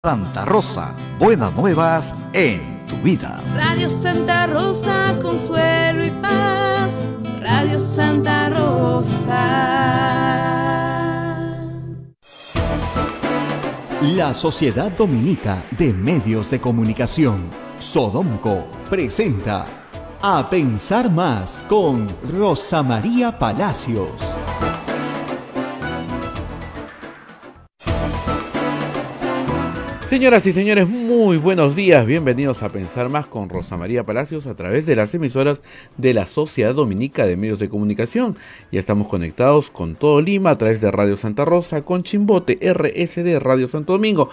Santa Rosa, buenas nuevas en tu vida. Radio Santa Rosa, consuelo y paz. Radio Santa Rosa. La Sociedad Dominica de Medios de Comunicación, Sodomco, presenta A Pensar Más con Rosa María Palacios. Señoras y señores, muy buenos días. Bienvenidos a Pensar Más con Rosa María Palacios a través de las emisoras de la Sociedad Dominica de Medios de Comunicación. Ya estamos conectados con todo Lima a través de Radio Santa Rosa, con Chimbote, RSD, Radio Santo Domingo.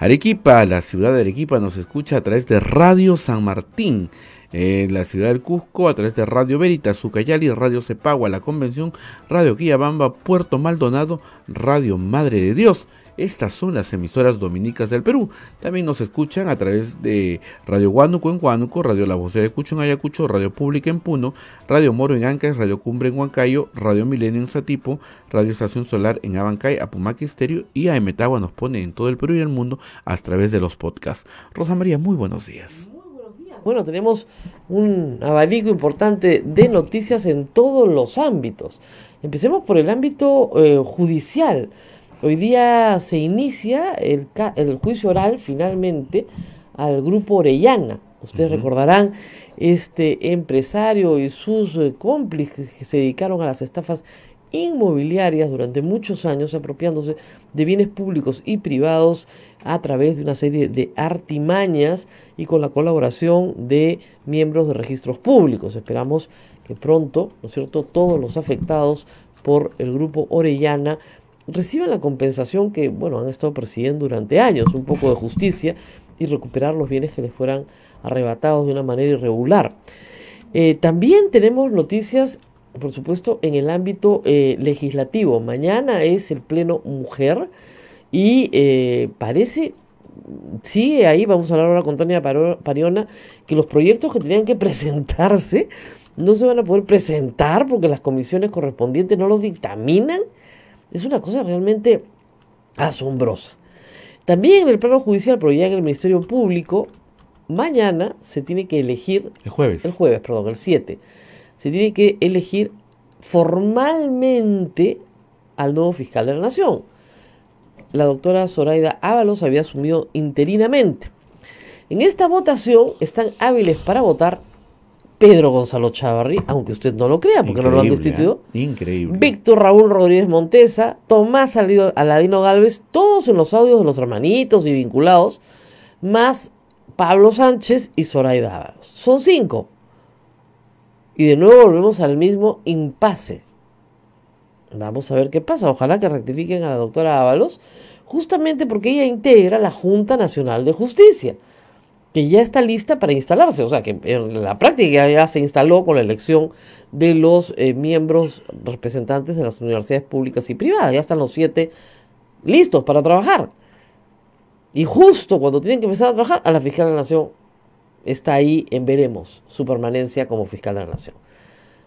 Arequipa, la ciudad de Arequipa nos escucha a través de Radio San Martín. La ciudad del Cusco a través de Radio Veritas, Ucayali, Radio Cepagua, La Convención, Radio Quillabamba, Puerto Maldonado, Radio Madre de Dios. Estas son las emisoras dominicas del Perú. También nos escuchan a través de Radio Huánuco en Huánuco, Radio La Voz de Ayacucho en Ayacucho, Radio Pública en Puno, Radio Moro en Ancash, Radio Cumbre en Huancayo, Radio Milenio en Satipo, Radio Estación Solar en Abancay, Apumaque Estéreo y AM Tagua nos pone en todo el Perú y el mundo a través de los podcasts. Rosa María, muy buenos días. Bueno, tenemos un abanico importante de noticias en todos los ámbitos. Empecemos por el ámbito judicial. Hoy día se inicia el juicio oral finalmente al grupo Orellana. Ustedes recordarán este empresario y sus cómplices que se dedicaron a las estafas inmobiliarias durante muchos años, apropiándose de bienes públicos y privados a través de una serie de artimañas y con la colaboración de miembros de registros públicos. Esperamos que pronto, ¿no es cierto?, todos los afectados por el grupo Orellana reciban la compensación que, bueno, han estado persiguiendo durante años, un poco de justicia y recuperar los bienes que les fueran arrebatados de una manera irregular. También tenemos noticias, por supuesto, en el ámbito legislativo. Mañana es el Pleno Mujer y parece, sí, ahí vamos a hablar ahora con Tania Pariona, que los proyectos que tenían que presentarse no se van a poder presentar porque las comisiones correspondientes no los dictaminan. Es una cosa realmente asombrosa. También en el plano judicial, pero ya en el Ministerio Público, mañana se tiene que elegir... El 7. Se tiene que elegir formalmente al nuevo fiscal de la Nación. La doctora Zoraida Ábalos había asumido interinamente. En esta votación están hábiles para votar Pedro Gonzalo Chávarri, aunque usted no lo crea, porque no lo han destituido. Increíble. Víctor Raúl Rodríguez Montesa, Tomás Aladino Gálvez, todos en los audios de los hermanitos y vinculados, más Pablo Sánchez y Zoraida Ábalos. Son 5. Y de nuevo volvemos al mismo impasse. Vamos a ver qué pasa. Ojalá que rectifiquen a la doctora Ábalos, justamente porque ella integra la Junta Nacional de Justicia, que ya está lista para instalarse, o sea que en la práctica ya se instaló con la elección de los miembros representantes de las universidades públicas y privadas. Ya están los 7 listos para trabajar. Y justo cuando tienen que empezar a trabajar, a la fiscal de la Nación está ahí en veremos su permanencia como fiscal de la Nación.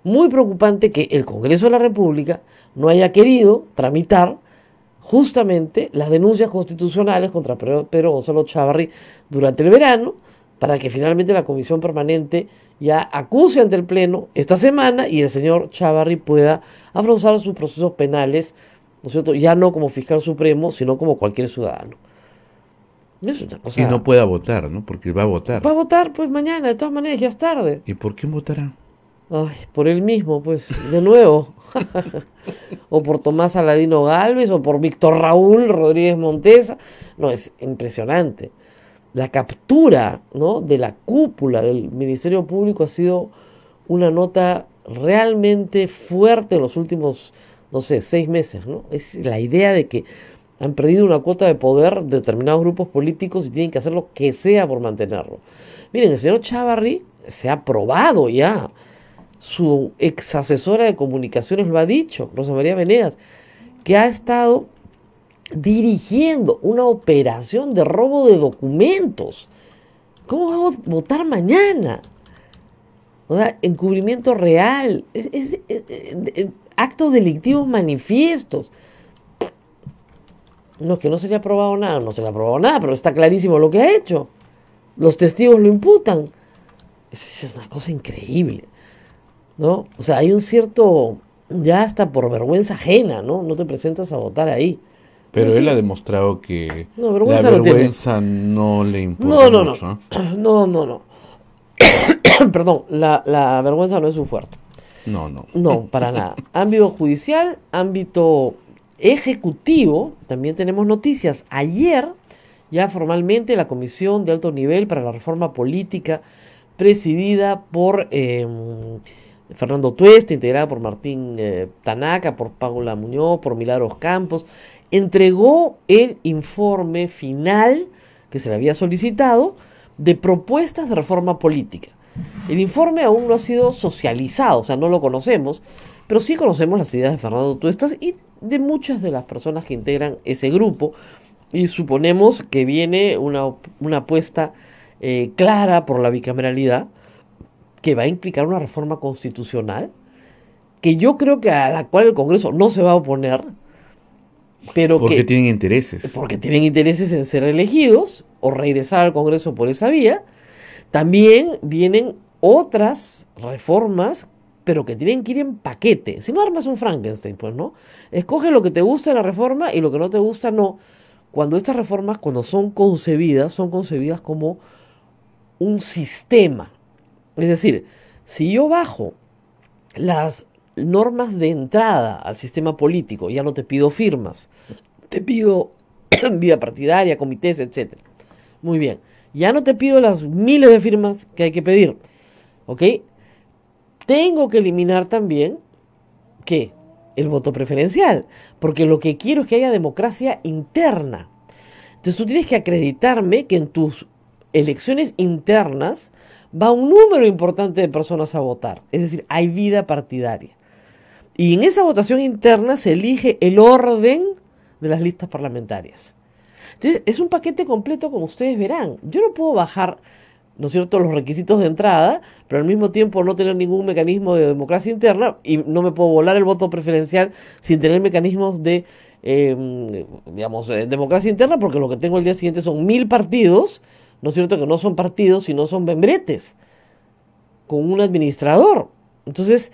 Muy preocupante que el Congreso de la República no haya querido tramitar justamente las denuncias constitucionales contra Pedro Gonzalo Chávarri durante el verano, para que finalmente la Comisión Permanente ya acuse ante el Pleno esta semana y el señor Chávarri pueda afrontar sus procesos penales, ¿no es cierto?, ya no como fiscal supremo, sino como cualquier ciudadano. Es una cosa... Y no pueda votar, ¿no? Porque va a votar. Va a votar, pues mañana, de todas maneras, ya es tarde. ¿Y por quién votará? Ay, por él mismo, pues, de nuevo. O por Tomás Aladino Gálvez, o por Víctor Raúl Rodríguez Montesa. No, es impresionante. La captura, ¿no?, de la cúpula del Ministerio Público ha sido una nota realmente fuerte en los últimos, 6 meses, ¿no? Es la idea de que han perdido una cuota de poder de determinados grupos políticos y tienen que hacer lo que sea por mantenerlo. Miren, el señor Chávarri se ha probado ya. Su ex asesora de comunicaciones lo ha dicho, Rosa María Venegas, que ha estado dirigiendo una operación de robo de documentos. ¿Cómo va a votar mañana? O sea, encubrimiento real, actos delictivos manifiestos. No, es que no se le ha probado nada, no se le ha probado nada, pero está clarísimo lo que ha hecho. Los testigos lo imputan. Es una cosa increíble, ¿no? O sea, hay un cierto, ya hasta por vergüenza ajena, ¿no? No te presentas a votar ahí. Pero En él ha fin, demostrado que no, la vergüenza no tiene. vergüenza no le No, importa no, no. mucho, No, no, no. Perdón, la vergüenza no es su fuerte. ¿no? No, no. No, para nada. Ámbito judicial, ámbito ejecutivo, también tenemos noticias. Ayer, ya formalmente, la Comisión de Alto Nivel para la Reforma Política, presidida por Fernando Tuesta, integrada por Martín Tanaka, por Paula Muñoz, por Milagros Campos, entregó el informe final que se le había solicitado de propuestas de reforma política. El informe aún no ha sido socializado, o sea, no lo conocemos, pero sí conocemos las ideas de Fernando Tuestas y de muchas de las personas que integran ese grupo, y suponemos que viene una apuesta clara por la bicameralidad, que va a implicar una reforma constitucional, que yo creo que a la cual el Congreso no se va a oponer, pero Porque tienen intereses. porque tienen intereses en ser elegidos o regresar al Congreso por esa vía. También vienen otras reformas, pero que tienen que ir en paquete. Si no armas un Frankenstein, pues, ¿no? Escoge lo que te gusta de la reforma y lo que no te gusta, no. Cuando estas reformas, cuando son concebidas como un sistema. Es decir, si yo bajo las normas de entrada al sistema político, ya no te pido firmas, te pido vida partidaria, comités, etc. Muy bien, ya no te pido las miles de firmas que hay que pedir, ¿ok? Tengo que eliminar también, ¿qué? El voto preferencial, porque lo que quiero es que haya democracia interna. Entonces tú tienes que acreditarme que en tus elecciones internas va un número importante de personas a votar, es decir, hay vida partidaria. Y en esa votación interna se elige el orden de las listas parlamentarias. Entonces, es un paquete completo, como ustedes verán. Yo no puedo bajar, ¿no es cierto?, los requisitos de entrada, pero al mismo tiempo no tener ningún mecanismo de democracia interna, y no me puedo volar el voto preferencial sin tener mecanismos de, democracia interna, porque lo que tengo el día siguiente son 1000 partidos, ¿no es cierto?, que no son partidos, sino son membretes, con un administrador. Entonces,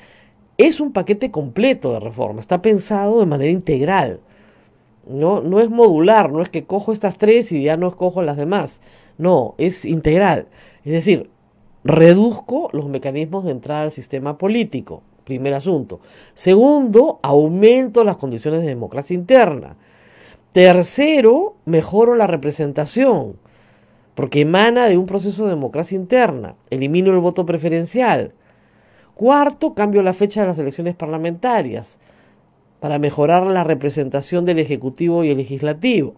es un paquete completo de reforma, está pensado de manera integral. No es modular, no es que cojo estas tres y ya no escojo las demás. No, es integral. Es decir, reduzco los mecanismos de entrada al sistema político. Primer asunto. Segundo, aumento las condiciones de democracia interna. Tercero, mejoro la representación, porque emana de un proceso de democracia interna. Elimino el voto preferencial. Cuarto, cambio la fecha de las elecciones parlamentarias para mejorar la representación del Ejecutivo y el Legislativo.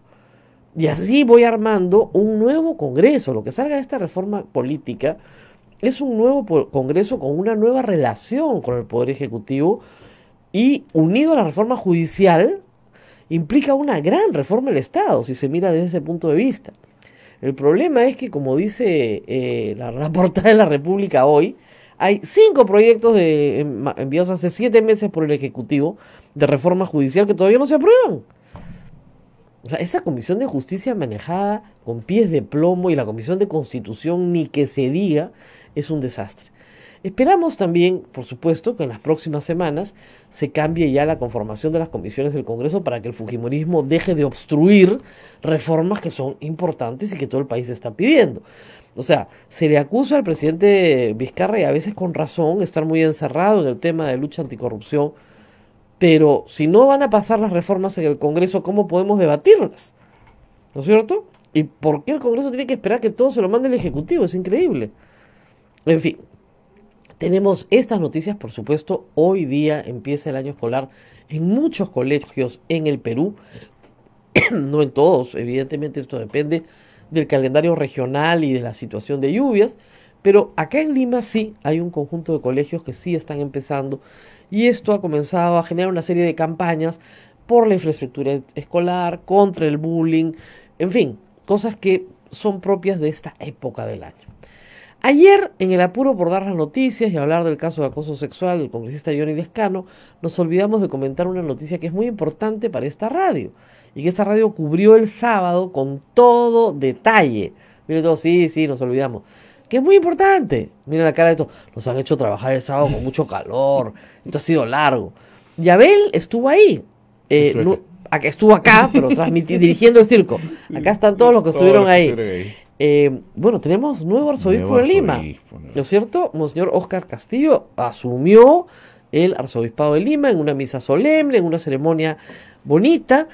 Y así voy armando un nuevo Congreso. Lo que salga de esta reforma política es un nuevo Congreso con una nueva relación con el Poder Ejecutivo, y unido a la reforma judicial implica una gran reforma del Estado, si se mira desde ese punto de vista. El problema es que, como dice la portada de La República hoy, hay 5 proyectos enviados hace 7 meses por el Ejecutivo de reforma judicial que todavía no se aprueban. O sea, esa Comisión de Justicia manejada con pies de plomo, y la Comisión de Constitución, ni que se diga, es un desastre. Esperamos también, por supuesto, que en las próximas semanas se cambie ya la conformación de las comisiones del Congreso para que el fujimorismo deje de obstruir reformas que son importantes y que todo el país está pidiendo. O sea, se le acusa al presidente Vizcarra, y a veces con razón, estar muy encerrado en el tema de lucha anticorrupción, pero si no van a pasar las reformas en el Congreso, ¿cómo podemos debatirlas? ¿No es cierto? ¿Y por qué el Congreso tiene que esperar que todo se lo mande el Ejecutivo? Es increíble. En fin, tenemos estas noticias, por supuesto. Hoy día empieza el año escolar en muchos colegios en el Perú. No en todos, evidentemente esto depende del calendario regional y de la situación de lluvias, pero acá en Lima sí hay un conjunto de colegios que sí están empezando, y esto ha comenzado a generar una serie de campañas por la infraestructura escolar, contra el bullying, en fin, cosas que son propias de esta época del año. Ayer, en el apuro por dar las noticias y hablar del caso de acoso sexual del congresista Johnny Lescano, nos olvidamos de comentar una noticia que es muy importante para esta radio y que esta radio cubrió el sábado con todo detalle. Miren todos, sí, nos olvidamos. Que es muy importante. Miren la cara de esto. Nos han hecho trabajar el sábado con mucho calor. Esto ha sido largo. Y Abel estuvo ahí. Estuvo acá, pero dirigiendo el circo. Acá están todos los que estuvieron ahí. Bueno, tenemos nuevo arzobispo de Lima, ¿no es cierto? Monseñor Óscar Castillo asumió el arzobispado de Lima en una misa solemne, en una ceremonia bonita.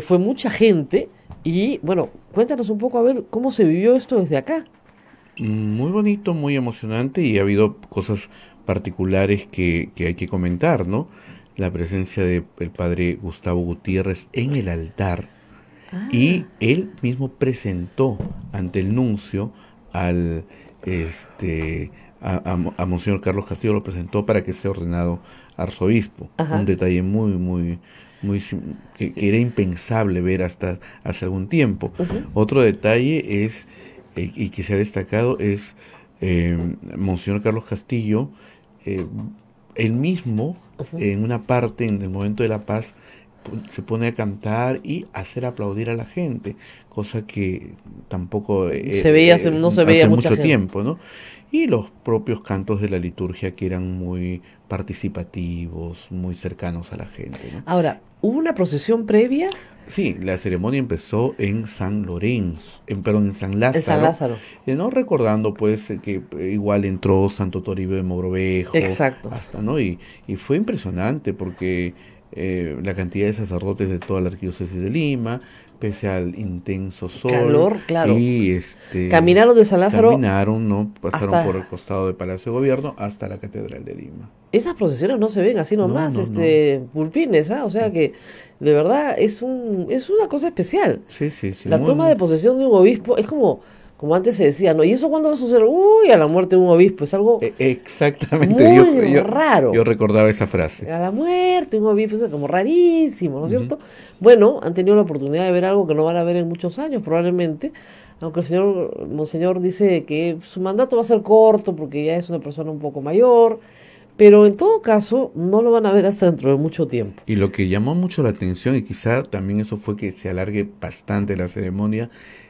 Fue mucha gente y, bueno, cuéntanos un poco a ver cómo se vivió esto desde acá. Muy bonito, muy emocionante, y ha habido cosas particulares que hay que comentar, ¿no? La presencia del padre Gustavo Gutiérrez en el altar. Y él mismo presentó ante el nuncio a Monseñor Carlos Castillo, lo presentó para que sea ordenado arzobispo. Ajá. Un detalle muy que era impensable ver hasta hace algún tiempo. Otro detalle es, y que se ha destacado, es Monseñor Carlos Castillo, él mismo, en una parte, en el momento de la paz, se pone a cantar y hacer aplaudir a la gente, cosa que tampoco no se veía hace mucho tiempo, ¿no? Y los propios cantos de la liturgia, que eran muy participativos, muy cercanos a la gente, ¿no? Ahora, ¿hubo una procesión previa? Sí, la ceremonia empezó en San Lorenzo, en San Lázaro. En San Lázaro. No recordando, pues, que igual entró Santo Toribio de Mogrovejo. Exacto. Hasta, ¿no? Y fue impresionante porque la cantidad de sacerdotes de toda la arquidiócesis de Lima, pese al intenso sol, calor, claro, y caminaron de San Lázaro, ¿no? Pasaron por el costado del Palacio de Gobierno hasta la Catedral de Lima. Esas procesiones no se ven así nomás, pulpines, o sea que de verdad es una cosa especial. Sí. La toma de posesión de un obispo es como antes se decía, ¿no? ¿Y eso cuándo va a suceder? Uy, a la muerte de un obispo, es algo exactamente muy raro. Yo recordaba esa frase. A la muerte de un obispo es como rarísimo, ¿no es cierto? Bueno, han tenido la oportunidad de ver algo que no van a ver en muchos años probablemente, aunque el monseñor dice que su mandato va a ser corto porque ya es una persona un poco mayor, pero en todo caso no lo van a ver hasta dentro de mucho tiempo. Y lo que llamó mucho la atención, y quizá también eso fue que se alargue bastante la ceremonia,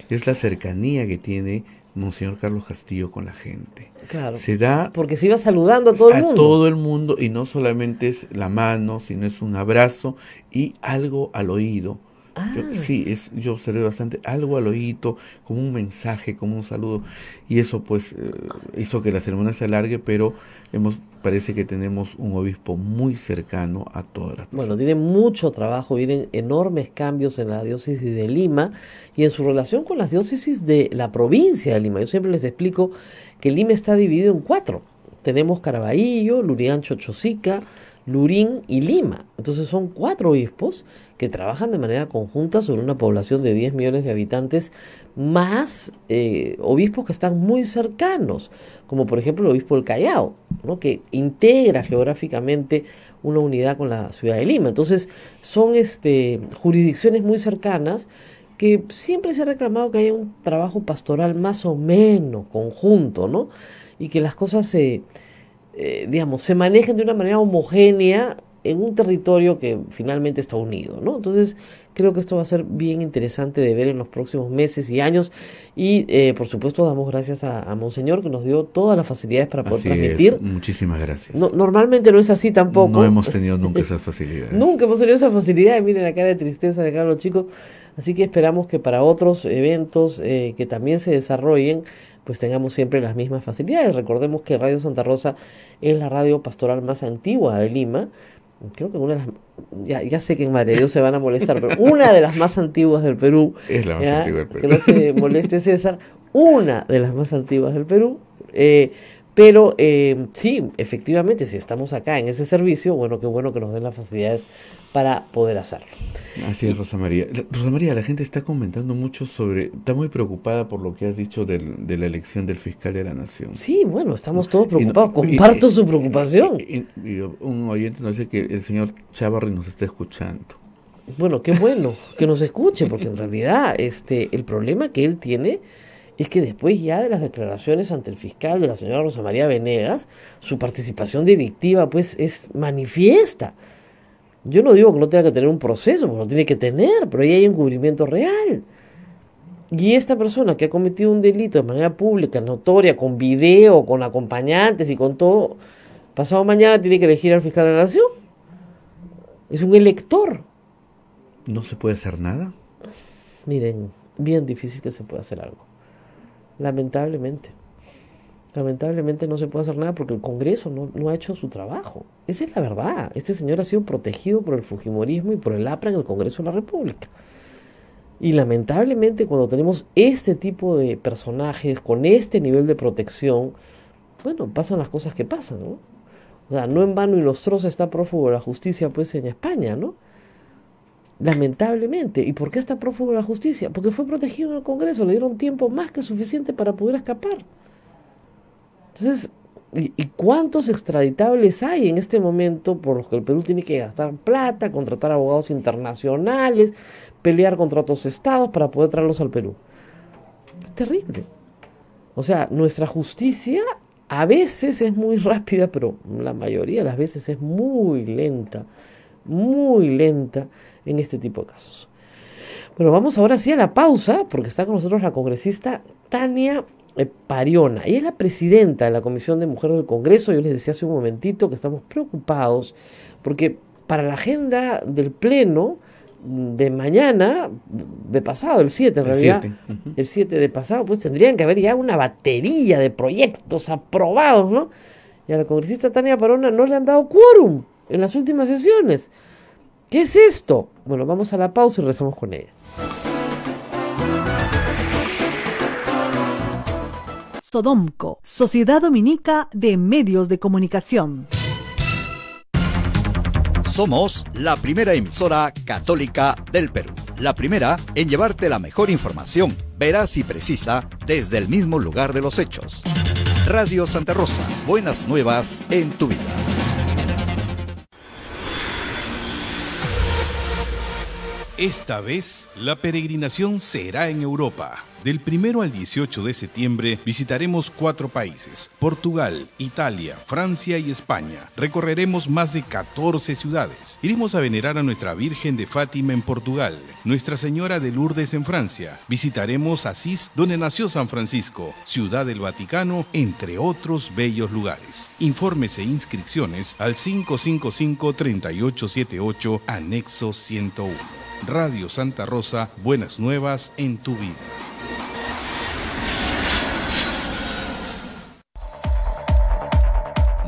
es la cercanía que tiene Monseñor Carlos Castillo con la gente. Claro, se da porque se iba saludando a todo el mundo. A todo el mundo, y no solamente es la mano, sino es un abrazo y algo al oído. Yo observé bastante algo al oído, como un mensaje, como un saludo, y eso pues hizo que la ceremonia se alargue, pero parece que tenemos un obispo muy cercano a todas las personas. Bueno, tiene mucho trabajo, vienen enormes cambios en la diócesis de Lima y en su relación con las diócesis de la provincia de Lima. Yo siempre les explico que Lima está dividido en 4. Tenemos Caraballo, Lurigancho, Chosica, Lurín y Lima. Entonces son 4 obispos que trabajan de manera conjunta sobre una población de 10 millones de habitantes, más obispos que están muy cercanos, como por ejemplo el obispo del Callao, ¿no? Que integra geográficamente una unidad con la ciudad de Lima. Entonces son jurisdicciones muy cercanas, que siempre se ha reclamado que haya un trabajo pastoral más o menos conjunto, ¿no? Y que las cosas se manejen de una manera homogénea en un territorio que finalmente está unido, ¿no? Entonces creo que esto va a ser bien interesante de ver en los próximos meses y años, y por supuesto damos gracias a Monseñor, que nos dio todas las facilidades para poder transmitir. Muchísimas gracias. Normalmente no es así tampoco. No hemos tenido nunca esas facilidades. Nunca hemos tenido esa facilidad, y miren la cara de tristeza de Carlos, chicos. Así que esperamos que para otros eventos que también se desarrollen, pues tengamos siempre las mismas facilidades. Recordemos que Radio Santa Rosa es la radio pastoral más antigua de Lima. Creo que una de las... Ya sé que en Madre Dios se van a molestar, pero una de las más antiguas del Perú. Es la más antigua del Perú. Que no se moleste César. Una de las más antiguas del Perú. Pero sí, efectivamente, si estamos acá en ese servicio, bueno, qué bueno que nos den las facilidades para poder hacerlo. Así es, Rosa María. Rosa María, la gente está comentando mucho está muy preocupada por lo que has dicho de la elección del fiscal de la Nación. Sí, bueno, estamos todos preocupados. Comparto su preocupación. Y un oyente nos dice que el señor Chávarri nos está escuchando. Bueno, qué bueno que nos escuche, porque en realidad el problema que él tiene es que después ya de las declaraciones ante el fiscal de la señora Rosa María Venegas, su participación delictiva pues es manifiesta. Yo no digo que no tenga que tener un proceso, porque lo tiene que tener, pero ahí hay encubrimiento real. Y esta persona que ha cometido un delito de manera pública, notoria, con video, con acompañantes y con todo, pasado mañana tiene que elegir al fiscal de la nación. Es un elector. ¿No se puede hacer nada? Miren, bien difícil que se pueda hacer algo. Lamentablemente. Lamentablemente no se puede hacer nada porque el Congreso no ha hecho su trabajo. Esa es la verdad. Este señor ha sido protegido por el fujimorismo y por el APRA en el Congreso de la República. Y lamentablemente cuando tenemos este tipo de personajes con este nivel de protección, bueno, pasan las cosas que pasan, ¿no? O sea, no en vano Ilostroza está prófugo de la justicia pues en España, ¿no? Lamentablemente. ¿Y por qué está prófugo de la justicia? Porque fue protegido en el Congreso, le dieron tiempo más que suficiente para poder escapar. Entonces, ¿y cuántos extraditables hay en este momento por los que el Perú tiene que gastar plata, contratar abogados internacionales, pelear contra otros estados para poder traerlos al Perú? Es terrible. O sea, nuestra justicia a veces es muy rápida, pero la mayoría de las veces es muy lenta en este tipo de casos. Bueno, vamos ahora sí a la pausa, porque está con nosotros la congresista Tania Pariona. Ella es la presidenta de la Comisión de Mujeres del Congreso. Yo les decía hace un momentito que estamos preocupados porque para la agenda del Pleno de mañana, de pasado, el 7 en realidad, 7. El 7 de pasado, pues tendrían que haber ya una batería de proyectos aprobados, ¿no? Y a la congresista Tania Pariona no le han dado quórum en las últimas sesiones. ¿Qué es esto? Bueno, vamos a la pausa y rezamos con ella. Sodomco, Sociedad Dominica de Medios de Comunicación. Somos la primera emisora católica del Perú. La primera en llevarte la mejor información, veraz y precisa, desde el mismo lugar de los hechos. Radio Santa Rosa, buenas nuevas en tu vida. Esta vez, la peregrinación será en Europa. Del 1 al 18 de septiembre visitaremos 4 países: Portugal, Italia, Francia y España. Recorreremos más de 14 ciudades. Iremos a venerar a Nuestra Virgen de Fátima en Portugal, Nuestra Señora de Lourdes en Francia. Visitaremos Asís, donde nació San Francisco, Ciudad del Vaticano, entre otros bellos lugares. Informes e inscripciones al 555-3878, anexo 101. Radio Santa Rosa, buenas nuevas en tu vida.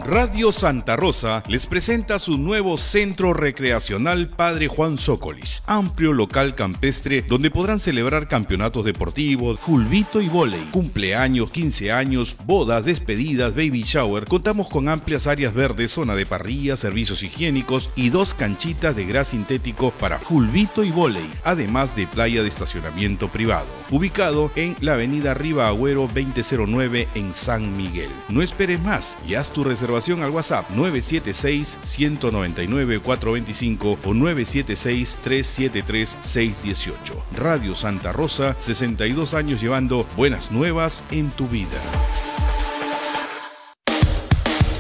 Radio Santa Rosa les presenta su nuevo centro recreacional Padre Juan Zócolis, amplio local campestre donde podrán celebrar campeonatos deportivos, fulbito y vóley, cumpleaños, 15 años, bodas, despedidas, baby shower. Contamos con amplias áreas verdes, zona de parrilla, servicios higiénicos y 2 canchitas de gras sintético para fulbito y vóley, además de playa de estacionamiento privado, ubicado en la avenida Riva Agüero 2009 en San Miguel. No esperes más y haz tu reservación al WhatsApp 976-199-425 o 976-373-618. Radio Santa Rosa, 62 años llevando buenas nuevas en tu vida.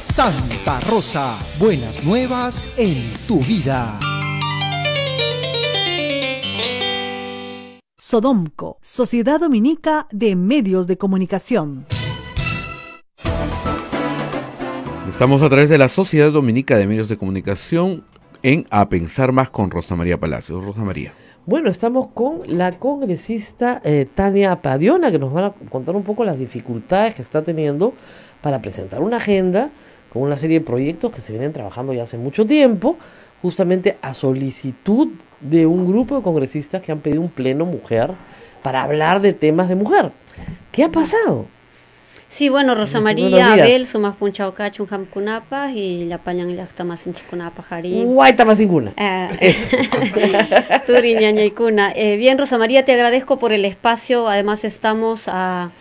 Santa Rosa, buenas nuevas en tu vida. Sodomco, Sociedad Dominica de Medios de Comunicación. Estamos a través de la Sociedad Dominica de Medios de Comunicación en A Pensar Más con Rosa María Palacios. Rosa María. Bueno, estamos con la congresista Tania Pariona, que nos van a contar un poco las dificultades que está teniendo para presentar una agenda con una serie de proyectos que se vienen trabajando ya hace mucho tiempo, justamente a solicitud de un grupo de congresistas que han pedido un pleno mujer para hablar de temas de mujer. ¿Qué ha pasado? Sí, bueno, Rosa María, Abel, sumas punchauca, chunjam kunapa y la pañan y la tamas en chikunapa jari. Guay, tamasincuna. Eso. Turiñaña y cuna. Bien, Rosa María, te agradezco por el espacio. Además, estamos a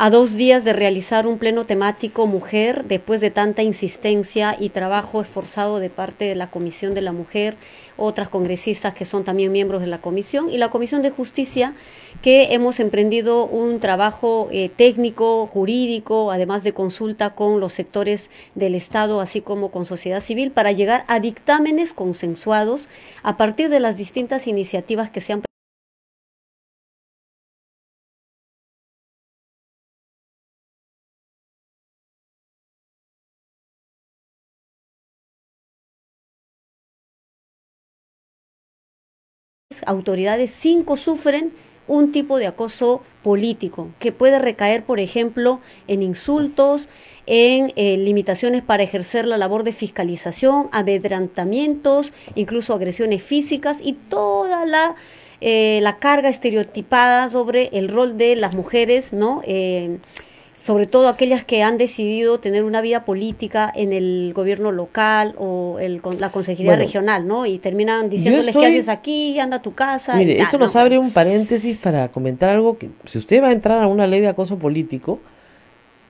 a 2 días de realizar un pleno temático mujer, después de tanta insistencia y trabajo esforzado de parte de la Comisión de la Mujer, otras congresistas que son también miembros de la comisión, y la Comisión de Justicia, que hemos emprendido un trabajo técnico, jurídico, además de consulta con los sectores del Estado, así como con sociedad civil, para llegar a dictámenes consensuados a partir de las distintas iniciativas que se han autoridades. 5 sufren un tipo de acoso político que puede recaer, por ejemplo, en insultos, en limitaciones para ejercer la labor de fiscalización, amedrentamientos, incluso agresiones físicas y toda la carga estereotipada sobre el rol de las mujeres, ¿no? Sobre todo aquellas que han decidido tener una vida política en el gobierno local o la consejería regional, ¿no? Y terminan diciéndoles qué haces aquí, anda a tu casa. Mire, esto nos abre un paréntesis para comentar algo que, si usted va a entrar a una ley de acoso político,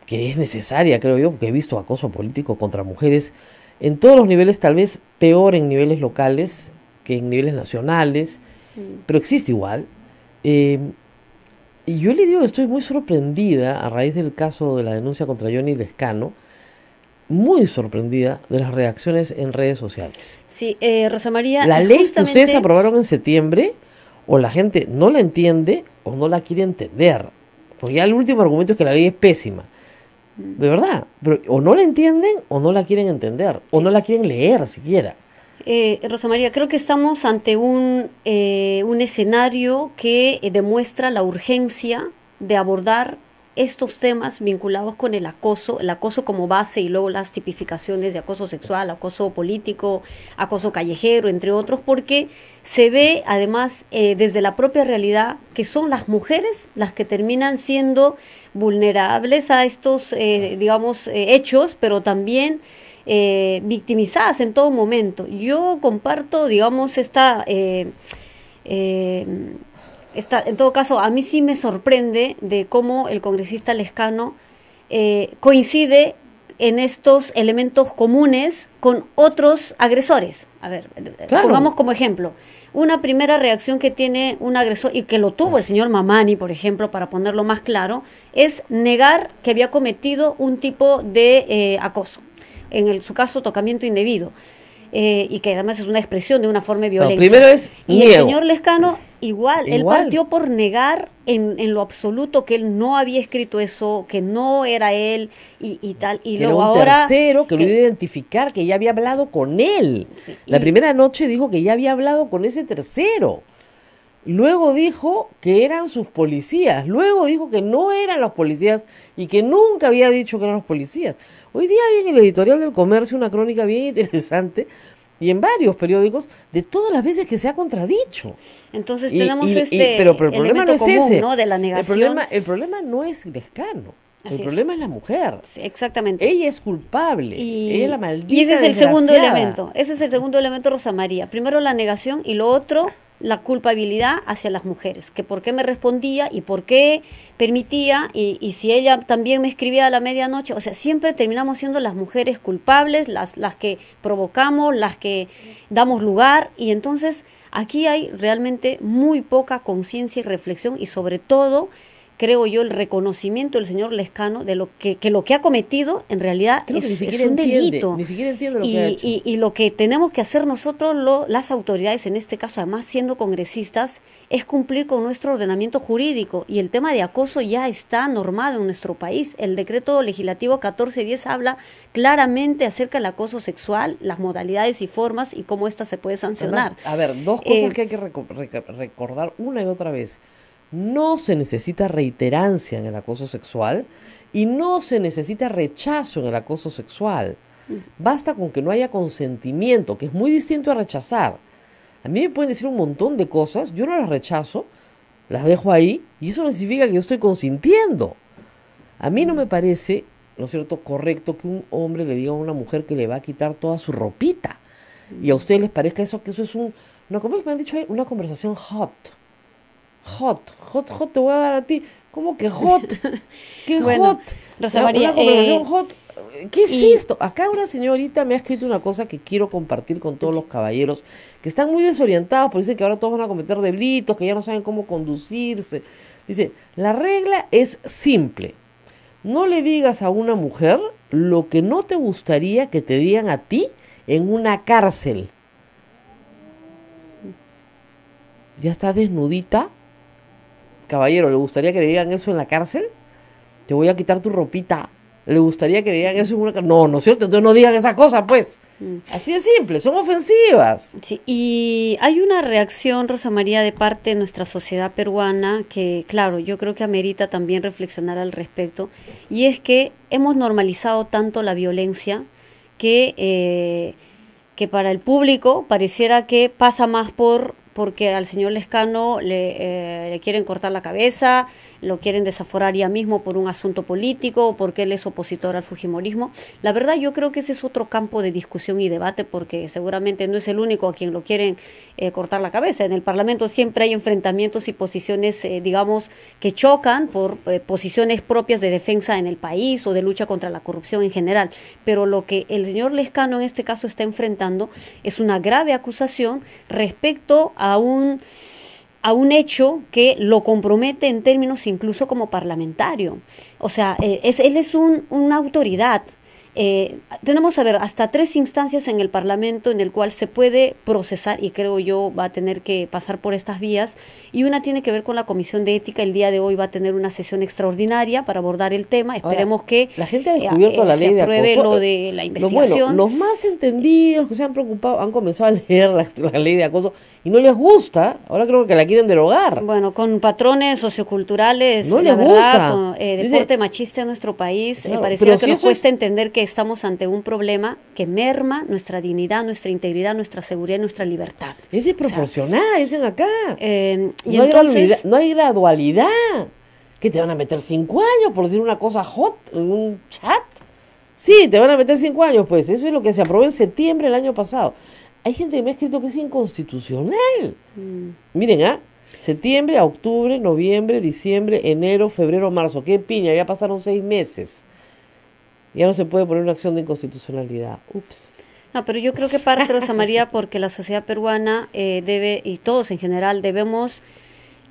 que es necesaria, creo yo, porque he visto acoso político contra mujeres en todos los niveles, tal vez peor en niveles locales que en niveles nacionales, pero existe igual. Y yo le digo, estoy muy sorprendida a raíz del caso de la denuncia contra Johnny Lescano, muy sorprendida de las reacciones en redes sociales. Sí, Rosa María. La ley que ustedes aprobaron en septiembre, o la gente no la entiende o no la quiere entender, porque ya el último argumento es que la ley es pésima. De verdad, pero o no la entienden o no la quieren entender, o no la quieren leer siquiera. Rosa María, creo que estamos ante un escenario que demuestra la urgencia de abordar estos temas vinculados con el acoso como base y luego las tipificaciones de acoso sexual, acoso político, acoso callejero, entre otros, porque se ve además desde la propia realidad que son las mujeres las que terminan siendo vulnerables a estos, hechos, pero también victimizadas en todo momento. Yo comparto, digamos, en todo caso, a mí sí me sorprende de cómo el congresista Lescano coincide en estos elementos comunes con otros agresores. A ver, claro. Pongamos como ejemplo, una primera reacción que tiene un agresor, y que lo tuvo el señor Mamani, por ejemplo, para ponerlo más claro, es negar que había cometido un tipo de acoso. En su caso, tocamiento indebido, y que además es una expresión de una forma de violencia. No, primero es y el señor Lescano, igual, él partió por negar en lo absoluto que él no había escrito eso, que no era él, y tal. Y que luego era un ahora tercero que lo iba a identificar, que ya había hablado con él. Sí, la primera noche dijo que ya había hablado con ese tercero. Luego dijo que eran sus policías. Luego dijo que no eran los policías y que nunca había dicho que eran los policías. Hoy día hay en el editorial del Comercio una crónica bien interesante, y en varios periódicos, de todas las veces que se ha contradicho. Entonces tenemos pero el problema no es común, ese, ¿no? De la negación. El problema no es Lescano. El problema es la mujer. Sí, exactamente. Ella es culpable. Ella es la maldita. Y ese es el segundo elemento. Ese es el segundo elemento, Rosa María. Primero la negación y lo otro, la culpabilidad hacia las mujeres, que por qué me respondía y por qué permitía, y si ella también me escribía a la medianoche. O sea, siempre terminamos siendo las mujeres culpables, las que provocamos, las que damos lugar, y entonces aquí hay realmente muy poca conciencia y reflexión, y sobre todo creo yo, el reconocimiento del señor Lescano de lo que ha cometido en realidad es un delito. Ni siquiera entiende lo que ha hecho. Y lo que tenemos que hacer nosotros, las autoridades, en este caso, además siendo congresistas, es cumplir con nuestro ordenamiento jurídico. Y el tema de acoso ya está normado en nuestro país. El decreto legislativo 1410 habla claramente acerca del acoso sexual, las modalidades y formas y cómo ésta se puede sancionar. Además, a ver, dos cosas que hay que recordar una y otra vez. No se necesita reiterancia en el acoso sexual y no se necesita rechazo en el acoso sexual. Basta con que no haya consentimiento, que es muy distinto a rechazar. A mí me pueden decir un montón de cosas, yo no las rechazo, las dejo ahí, y eso no significa que yo estoy consintiendo. A mí no me parece, ¿no es cierto?, correcto que un hombre le diga a una mujer que le va a quitar toda su ropita. Y a ustedes les parezca eso, que eso es ¿cómo me han dicho ahí? Una conversación hot. Hot te voy a dar a ti. ¿Cómo que hot? ¿Qué Bueno, hot? Rosa María, Una conversación hot. ¿Qué es y- esto? Acá una señorita me ha escrito una cosa que quiero compartir con todos los caballeros que están muy desorientados porque dicen que ahora todos van a cometer delitos, que ya no saben cómo conducirse. Dice, la regla es simple. No le digas a una mujer lo que no te gustaría que te digan a ti en una cárcel. Ya está desnudita. Caballero, ¿le gustaría que le digan eso en la cárcel? Te voy a quitar tu ropita. ¿Le gustaría que le digan eso en una cárcel? No, ¿no es cierto? Entonces no digan esas cosas, pues. Así de simple, son ofensivas. Sí, y hay una reacción, Rosa María, de parte de nuestra sociedad peruana que, claro, yo creo que amerita también reflexionar al respecto, y es que hemos normalizado tanto la violencia que para el público pareciera que pasa más porque al señor Lescano le quieren cortar la cabeza, lo quieren desaforar ya mismo por un asunto político o porque él es opositor al fujimorismo. La verdad, yo creo que ese es otro campo de discusión y debate, porque seguramente no es el único a quien lo quieren cortar la cabeza. En el Parlamento siempre hay enfrentamientos y posiciones, digamos, que chocan por posiciones propias de defensa en el país o de lucha contra la corrupción en general. Pero lo que el señor Lescano en este caso está enfrentando es una grave acusación respecto a un hecho que lo compromete en términos incluso como parlamentario. O sea, él es una autoridad. Tenemos, a ver, hasta 3 instancias en el Parlamento en el cual se puede procesar, y creo yo va a tener que pasar por estas vías, y una tiene que ver con la Comisión de Ética. El día de hoy va a tener una sesión extraordinaria para abordar el tema. Esperemos que la gente ha descubierto la ley de apruebe acoso. lo de la investigación. Los más entendidos que se han preocupado han comenzado a leer la ley de acoso y no les gusta. Ahora creo que la quieren derogar. Bueno, con patrones socioculturales, No la les verdad, gusta. con Dice, deporte machista en nuestro país, claro, pareciera pero que si nos eso cuesta es- entender que estamos ante un problema que merma nuestra dignidad, nuestra integridad, nuestra seguridad y nuestra libertad. Es desproporcionada, dicen acá. Y No hay, entonces, no hay gradualidad. ¿Qué te van a meter 5 años por decir una cosa hot en un chat? Sí, te van a meter 5 años, pues. Eso es lo que se aprobó en septiembre del año pasado. Hay gente que me ha escrito que es inconstitucional. Miren, septiembre, a octubre, noviembre, diciembre, enero, febrero, marzo. ¿Qué piña? Ya pasaron 6 meses. Ya no se puede poner una acción de inconstitucionalidad. Ups. no, pero yo creo que parte, Rosa María, porque la sociedad peruana debe, y todos en general, debemos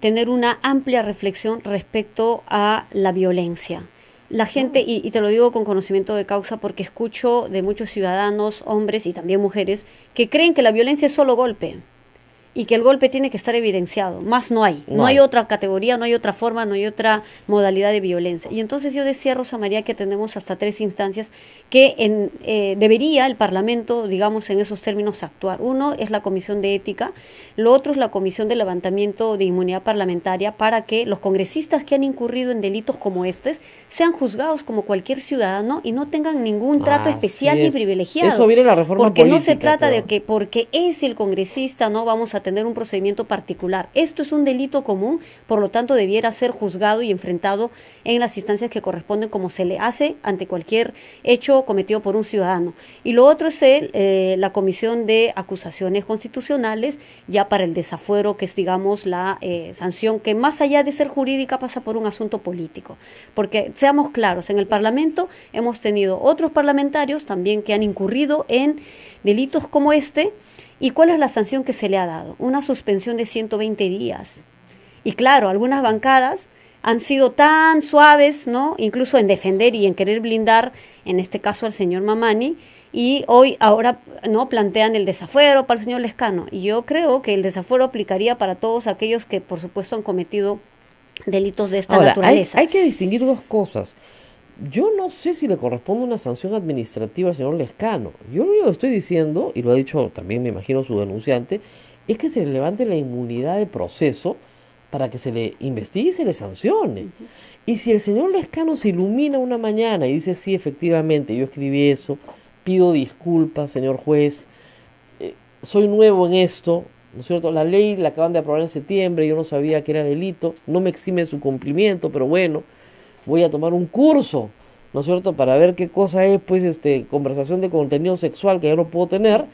tener una amplia reflexión respecto a la violencia. La gente, y te lo digo con conocimiento de causa, porque escucho de muchos ciudadanos, hombres y también mujeres, que creen que la violencia es solo golpe y que el golpe tiene que estar evidenciado. Más no hay. No hay otra categoría, no hay otra forma, no hay otra modalidad de violencia. Y entonces yo decía, Rosa María, que tenemos hasta 3 instancias que debería el Parlamento, digamos, en esos términos actuar. Uno es la Comisión de Ética, lo otro es la Comisión de Levantamiento de Inmunidad Parlamentaria, para que los congresistas que han incurrido en delitos como estos sean juzgados como cualquier ciudadano y no tengan ningún trato especial ni privilegiado. Eso viene en la reforma porque política. no se trata creo. de que porque es el congresista no vamos a tener un procedimiento particular. Esto es un delito común, por lo tanto debiera ser juzgado y enfrentado en las instancias que corresponden, como se le hace ante cualquier hecho cometido por un ciudadano. Y lo otro es la Comisión de Acusaciones Constitucionales, ya para el desafuero, que es, digamos, la sanción que más allá de ser jurídica pasa por un asunto político. Porque seamos claros, en el Parlamento hemos tenido otros parlamentarios también que han incurrido en delitos como este. ¿Y cuál es la sanción que se le ha dado? Una suspensión de 120 días. Y claro, algunas bancadas han sido tan suaves, ¿no? Incluso en defender y en querer blindar, en este caso al señor Mamani, y ahora no plantean el desafuero para el señor Lescano. Y yo creo que el desafuero aplicaría para todos aquellos que, por supuesto, han cometido delitos de esta naturaleza. Hay que distinguir 2 cosas. Yo no sé si le corresponde una sanción administrativa al señor Lescano. Yo lo único que estoy diciendo, y lo ha dicho también, me imagino, su denunciante, es que se le levante la inmunidad de proceso para que se le investigue y se le sancione. Y si el señor Lescano se ilumina una mañana y dice, sí, efectivamente, yo escribí eso, pido disculpas, señor juez, soy nuevo en esto, ¿no es cierto? La ley la acaban de aprobar en septiembre, yo no sabía que era delito, no me exime su cumplimiento, pero bueno, voy a tomar un curso, ¿no es cierto?, para ver qué cosa es, pues, conversación de contenido sexual que yo no puedo tener.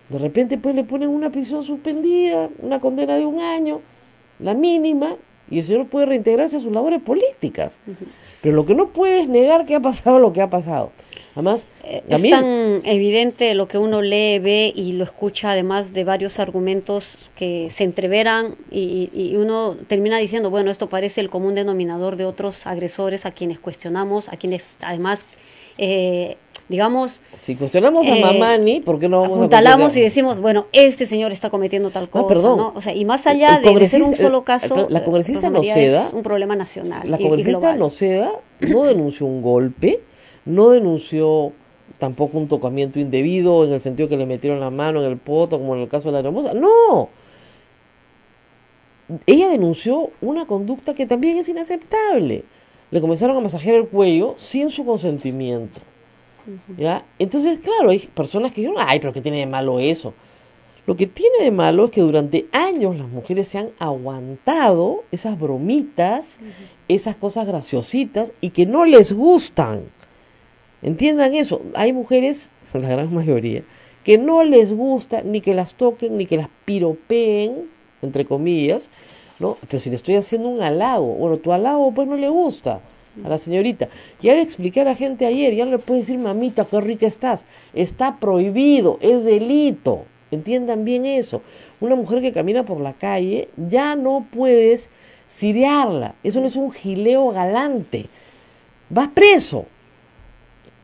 De repente, pues, le ponen una prisión suspendida, una condena de 1 año, la mínima, y el señor puede reintegrarse a sus labores políticas. Pero lo que no puede es negar que ha pasado lo que ha pasado. Además, es tan evidente lo que uno lee, ve y lo escucha, además de varios argumentos que se entreveran y uno termina diciendo, bueno, esto parece el común denominador de otros agresores a quienes cuestionamos, a quienes además, digamos... Si cuestionamos a Mamani, ¿por qué no vamos apuntalamos y decimos, bueno, este señor está cometiendo tal cosa, ¿no? O sea, y más allá de ser un solo caso, la congresista Noceda, es un problema nacional. La congresista Noceda no denunció un golpe, no denunció tampoco un tocamiento indebido en el sentido que le metieron la mano en el poto, como en el caso de la hermosa. No. Ella denunció una conducta que también es inaceptable. Le comenzaron a masajear el cuello sin su consentimiento. ¿Ya? Entonces, claro, hay personas que dijeron, ay, pero ¿qué tiene de malo eso? Lo que tiene de malo es que durante años las mujeres se han aguantado esas bromitas, esas cosas graciositas y que no les gustan. Entiendan eso. Hay mujeres, la gran mayoría, que no les gusta ni que las toquen, ni que las piropeen, entre comillas, ¿no? Pero si le estoy haciendo un halago, bueno, tu halago pues no le gusta a la señorita. Ya le expliqué a la gente ayer, ya no le puedes decir, mamita, qué rica estás. Está prohibido, es delito. Entiendan bien eso. Una mujer que camina por la calle, ya no puedes cirearla. Eso no es un gileo galante. Vas preso.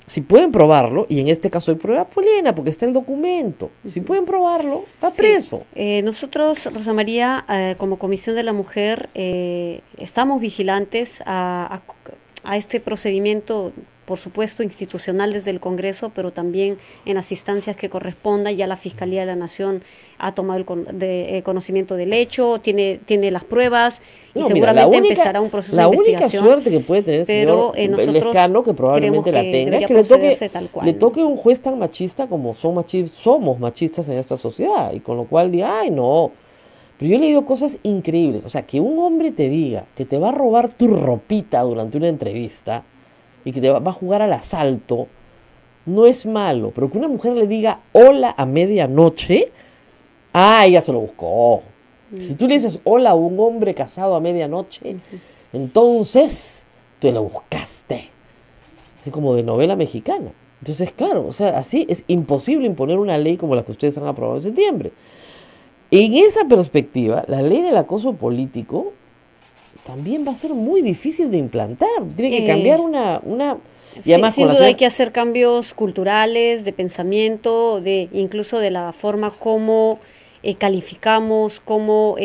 Si pueden probarlo, y en este caso hay prueba política, porque está el documento. Si pueden probarlo, está preso. Nosotros, Rosa María, como Comisión de la Mujer, estamos vigilantes a este procedimiento, por supuesto, institucional desde el Congreso, pero también en las instancias que correspondan. Ya la Fiscalía de la Nación ha tomado el conocimiento del hecho, tiene las pruebas y seguramente empezará un proceso de investigación. La única suerte que puede tener el señor Lescano, que probablemente la tenga, es que le toque un juez tan machista como somos machistas en esta sociedad, y con lo cual diga, ay, no. Pero yo he leído cosas increíbles. O sea, que un hombre te diga que te va a robar tu ropita durante una entrevista y que te va a jugar al asalto, no es malo. Pero que una mujer le diga hola a medianoche, ella se lo buscó. Si tú le dices hola a un hombre casado a medianoche, entonces tú lo buscaste. Así como de novela mexicana. Entonces, claro, o sea, así es imposible imponer una ley como la que ustedes han aprobado en septiembre. En esa perspectiva, la ley del acoso político también va a ser muy difícil de implantar. Tiene que cambiar una y además, sin duda hay que hacer cambios culturales, de pensamiento, incluso de la forma como calificamos, como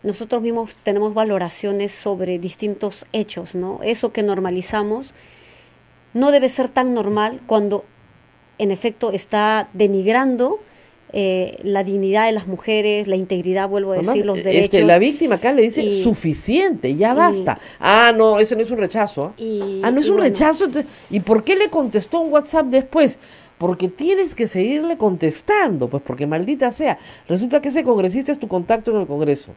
nosotros mismos tenemos valoraciones sobre distintos hechos, ¿no? Eso que normalizamos no debe ser tan normal cuando en efecto está denigrando la dignidad de las mujeres, la integridad, vuelvo a decir, los derechos. La víctima acá le dice suficiente, ya basta. No, ese no es un rechazo. No es un rechazo. Entonces, ¿y por qué le contestó un WhatsApp después? Porque tienes que seguirle contestando, pues porque maldita sea. Resulta que ese congresista es tu contacto en el Congreso.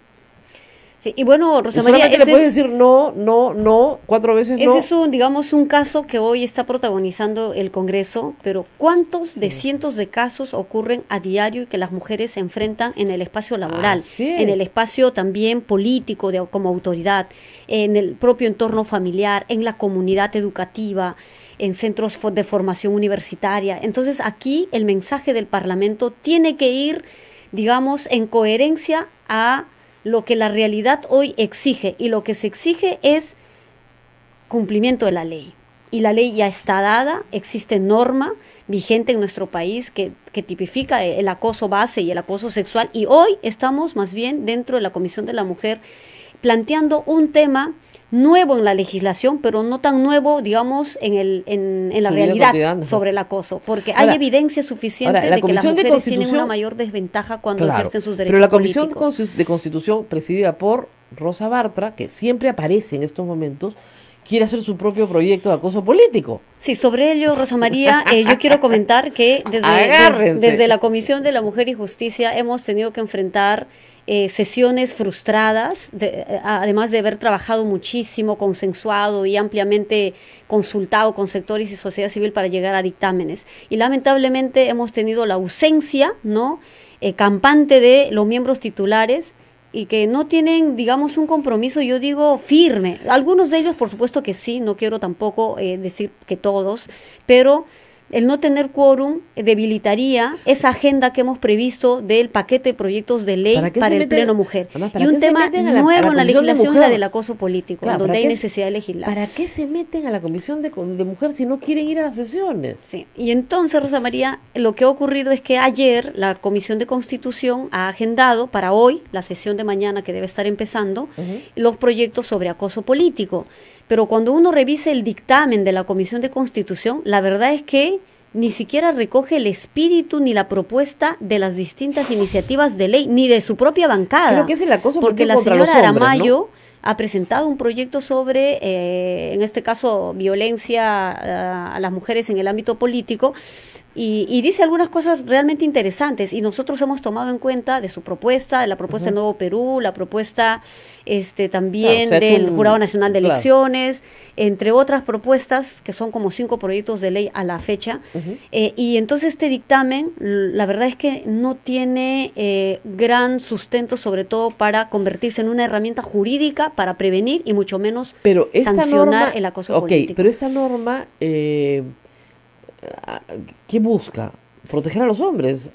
Sí, y bueno, Rosa María, le puedes decir no, 4 veces no. Ese es un caso que hoy está protagonizando el Congreso, pero ¿cuántos de cientos de casos ocurren a diario y que las mujeres se enfrentan en el espacio laboral, en el espacio también político como autoridad, en el propio entorno familiar, en la comunidad educativa, en centros de formación universitaria? Entonces aquí el mensaje del Parlamento tiene que ir, digamos, en coherencia a lo que la realidad hoy exige, y lo que se exige es cumplimiento de la ley. Y la ley ya está dada, existe norma vigente en nuestro país que tipifica el acoso base y el acoso sexual, y hoy estamos más bien dentro de la Comisión de la Mujer planteando un tema nuevo en la legislación, pero no tan nuevo, digamos, en la realidad sobre el acoso, porque hay evidencia suficiente de que las mujeres tienen una mayor desventaja cuando ejercen sus derechos políticos. Pero la Comisión de Constitución, presidida por Rosa Bartra, que siempre aparece en estos momentos, quiere hacer su propio proyecto de acoso político. Sí, sobre ello, Rosa María, yo quiero comentar que desde la Comisión de la Mujer y Justicia hemos tenido que enfrentar sesiones frustradas, además de haber trabajado muchísimo, consensuado y ampliamente consultado con sectores y sociedad civil para llegar a dictámenes. Y lamentablemente hemos tenido la ausencia, ¿no?, campante de los miembros titulares y que no tienen, digamos, un compromiso, yo digo, firme. Algunos de ellos, por supuesto que sí, no quiero tampoco decir que todos, pero el no tener quórum debilitaría esa agenda que hemos previsto del paquete de proyectos de ley para el pleno mujer. Además, Y un tema nuevo en la legislación es la del acoso político, Claro, donde hay ¿para qué necesidad de legislar. ¿Para qué se meten a la comisión de mujer si no quieren ir a las sesiones? Sí. Y entonces, Rosa María, lo que ha ocurrido es que ayer la Comisión de Constitución ha agendado para hoy, la sesión de mañana que debe estar empezando, los proyectos sobre acoso político. Pero cuando uno revisa el dictamen de la Comisión de Constitución, la verdad es que ni siquiera recoge el espíritu ni la propuesta de las distintas iniciativas de ley, ni de su propia bancada. Creo que es el acoso porque la contra los señora hombres, Aramayo ¿no? ha presentado un proyecto sobre, en este caso, violencia a las mujeres en el ámbito político, y dice algunas cosas realmente interesantes, y nosotros hemos tomado en cuenta de su propuesta, de la propuesta de Nuevo Perú, la propuesta también del Jurado Nacional de Elecciones, entre otras propuestas, que son como 5 proyectos de ley a la fecha, y entonces este dictamen, la verdad es que no tiene gran sustento, sobre todo para convertirse en una herramienta jurídica para prevenir y mucho menos sancionar el acoso político. Pero esta norma, ¿qué busca? Proteger a los hombres.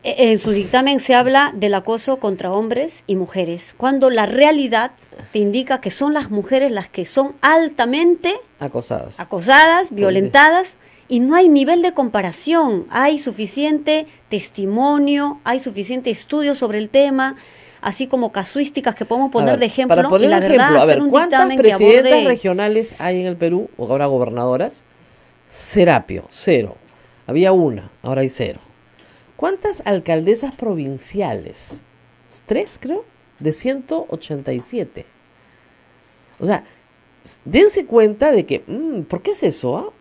En su dictamen se habla del acoso contra hombres y mujeres, cuando la realidad te indica que son las mujeres las que son altamente acosadas, violentadas, y no hay nivel de comparación, hay suficiente testimonio, hay suficiente estudio sobre el tema, así como casuísticas que podemos poner de ejemplo. Para poner y la un verdad, ejemplo, a ver, hacer un ¿cuántas dictamen que presidentas aborde... regionales hay en el Perú, o ahora gobernadoras? Serapio, 0. Había una, ahora hay 0. ¿Cuántas alcaldesas provinciales? 3, creo, de 187. O sea, dense cuenta de que, ¿por qué es eso?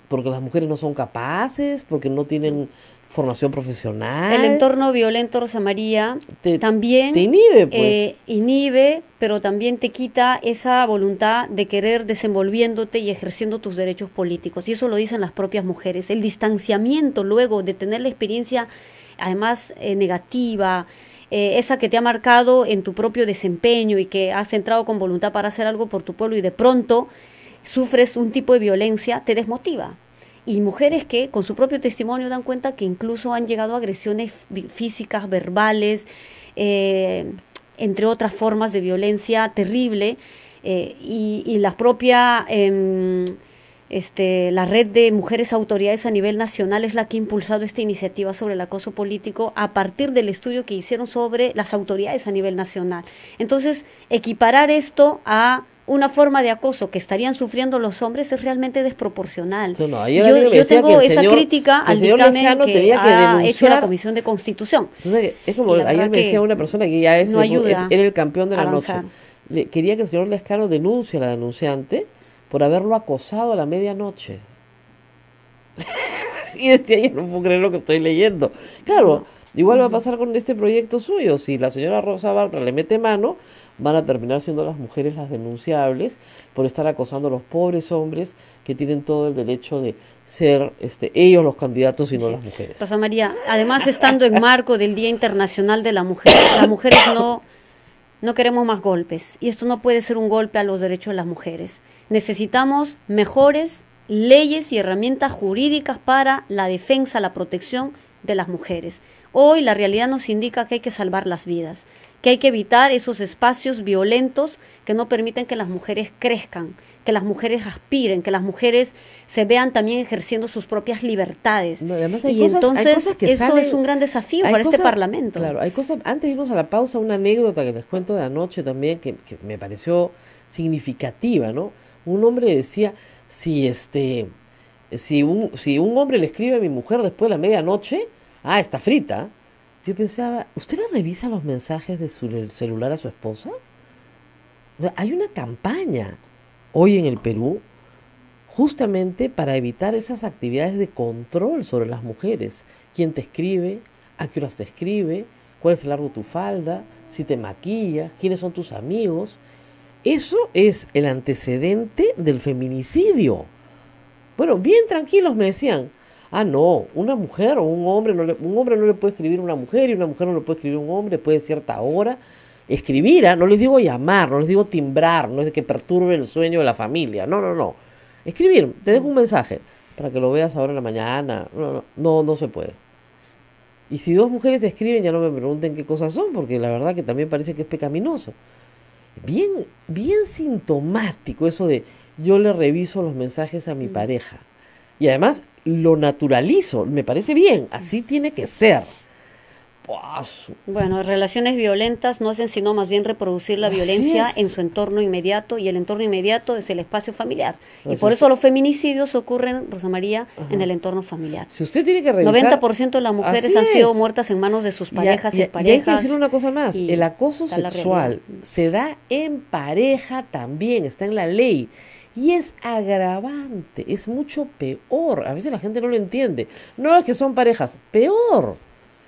Porque las mujeres no son capaces, porque no tienen formación profesional. El entorno violento, Rosa María, también te inhibe, pues. Inhibe, pero también te quita esa voluntad de querer desenvolviéndote y ejerciendo tus derechos políticos. Y eso lo dicen las propias mujeres. El distanciamiento luego de tener la experiencia, además, negativa, esa que te ha marcado en tu propio desempeño y que has entrado con voluntad para hacer algo por tu pueblo y de pronto sufres un tipo de violencia, te desmotiva. Y mujeres que con su propio testimonio dan cuenta que incluso han llegado a agresiones físicas, verbales, entre otras formas de violencia terrible, y la propia la red de mujeres autoridades a nivel nacional es la que ha impulsado esta iniciativa sobre el acoso político a partir del estudio que hicieron sobre las autoridades a nivel nacional. Entonces, equiparar esto a una forma de acoso que estarían sufriendo los hombres es realmente desproporcional. Yo tengo esa crítica al dictamen que ha hecho la Comisión de Constitución. Entonces, es como ayer me decía una persona que ya era el campeón de la noche. Quería que el señor Lescano denuncie a la denunciante por haberlo acosado a la medianoche. Y decía, yo no puedo creer lo que estoy leyendo. Claro, igual va a pasar con este proyecto suyo. Si la señora Rosa Bartra le mete mano, van a terminar siendo las mujeres las denunciables por estar acosando a los pobres hombres que tienen todo el derecho de ser ellos los candidatos y no las mujeres. Rosa María, además estando en marco del Día Internacional de la Mujer, las mujeres no queremos más golpes, y esto no puede ser un golpe a los derechos de las mujeres. Necesitamos mejores leyes y herramientas jurídicas para la defensa, la protección de las mujeres. Hoy la realidad nos indica que hay que salvar las vidas, que hay que evitar esos espacios violentos que no permiten que las mujeres crezcan, que las mujeres aspiren, que las mujeres se vean también ejerciendo sus propias libertades. No, además entonces eso es un gran desafío para este Parlamento. Claro, hay cosas, antes de irnos a la pausa, una anécdota que les cuento de anoche también que me pareció significativa, ¿no? Un hombre decía, si un hombre le escribe a mi mujer después de la medianoche, está frita. Yo pensaba, ¿usted le revisa los mensajes de su celular a su esposa? O sea, hay una campaña hoy en el Perú justamente para evitar esas actividades de control sobre las mujeres. ¿Quién te escribe? ¿A qué horas te escribe? ¿Cuál es el largo de tu falda? ¿Si te maquillas? ¿Quiénes son tus amigos? Eso es el antecedente del feminicidio. Bueno, bien tranquilos me decían. Ah, no, una mujer o un hombre un hombre no le puede escribir a una mujer y una mujer no le puede escribir a un hombre después de cierta hora. Escribir, no les digo llamar, no les digo timbrar, no es de que perturbe el sueño de la familia, no. Escribir, te dejo un mensaje para que lo veas ahora en la mañana, no se puede. Y si dos mujeres escriben, ya no me pregunten qué cosas son, porque la verdad que también parece que es pecaminoso. Bien sintomático eso de yo le reviso los mensajes a mi pareja. Y además lo naturalizo, me parece bien, así tiene que ser. Bueno, relaciones violentas no hacen sino más bien reproducir la violencia en su entorno inmediato, y el entorno inmediato es el espacio familiar. Y por eso los feminicidios ocurren, Rosa María, en el entorno familiar. Si usted tiene que revisar, 90% de las mujeres han sido muertas en manos de sus parejas y exparejas. Y hay que decir una cosa más, el acoso sexual se da en pareja también, está en la ley. Y es agravante, es mucho peor. A veces la gente no lo entiende. No es que son parejas, peor.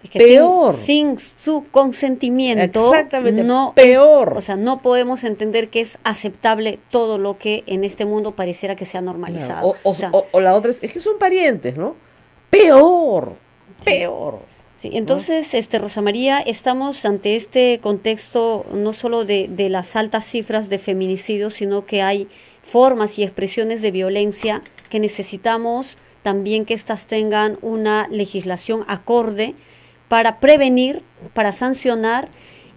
Es que sin su consentimiento, exactamente, peor. O sea, no podemos entender que es aceptable todo lo que en este mundo pareciera que sea normalizado. Claro. O la otra es que son parientes, ¿no? Peor. Sí, entonces, Rosa María, estamos ante este contexto no solo de las altas cifras de feminicidios, sino que hay formas y expresiones de violencia que necesitamos también que éstas tengan una legislación acorde para prevenir, para sancionar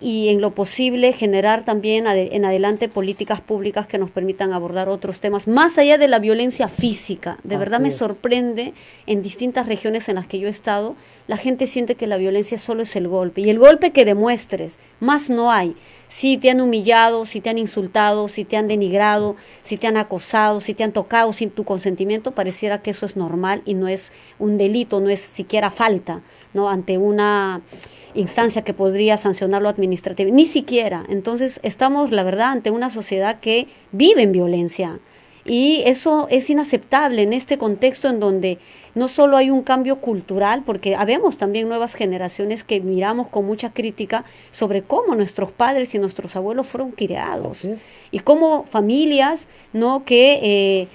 y en lo posible generar también en adelante políticas públicas que nos permitan abordar otros temas, más allá de la violencia física. De verdad me sorprende, en distintas regiones en las que yo he estado, la gente siente que la violencia solo es el golpe, y el golpe que demuestres, más no hay. Si te han humillado, si te han insultado, si te han denigrado, si te han acosado, si te han tocado sin tu consentimiento, pareciera que eso es normal y no es un delito, no es siquiera falta, ¿no? Ante una instancia que podría sancionarlo administrativamente, ni siquiera. Entonces estamos, la verdad, ante una sociedad que vive en violencia. Y eso es inaceptable en este contexto en donde no solo hay un cambio cultural, porque habemos también nuevas generaciones que miramos con mucha crítica sobre cómo nuestros padres y nuestros abuelos fueron criados. Y cómo familias, ¿no?, que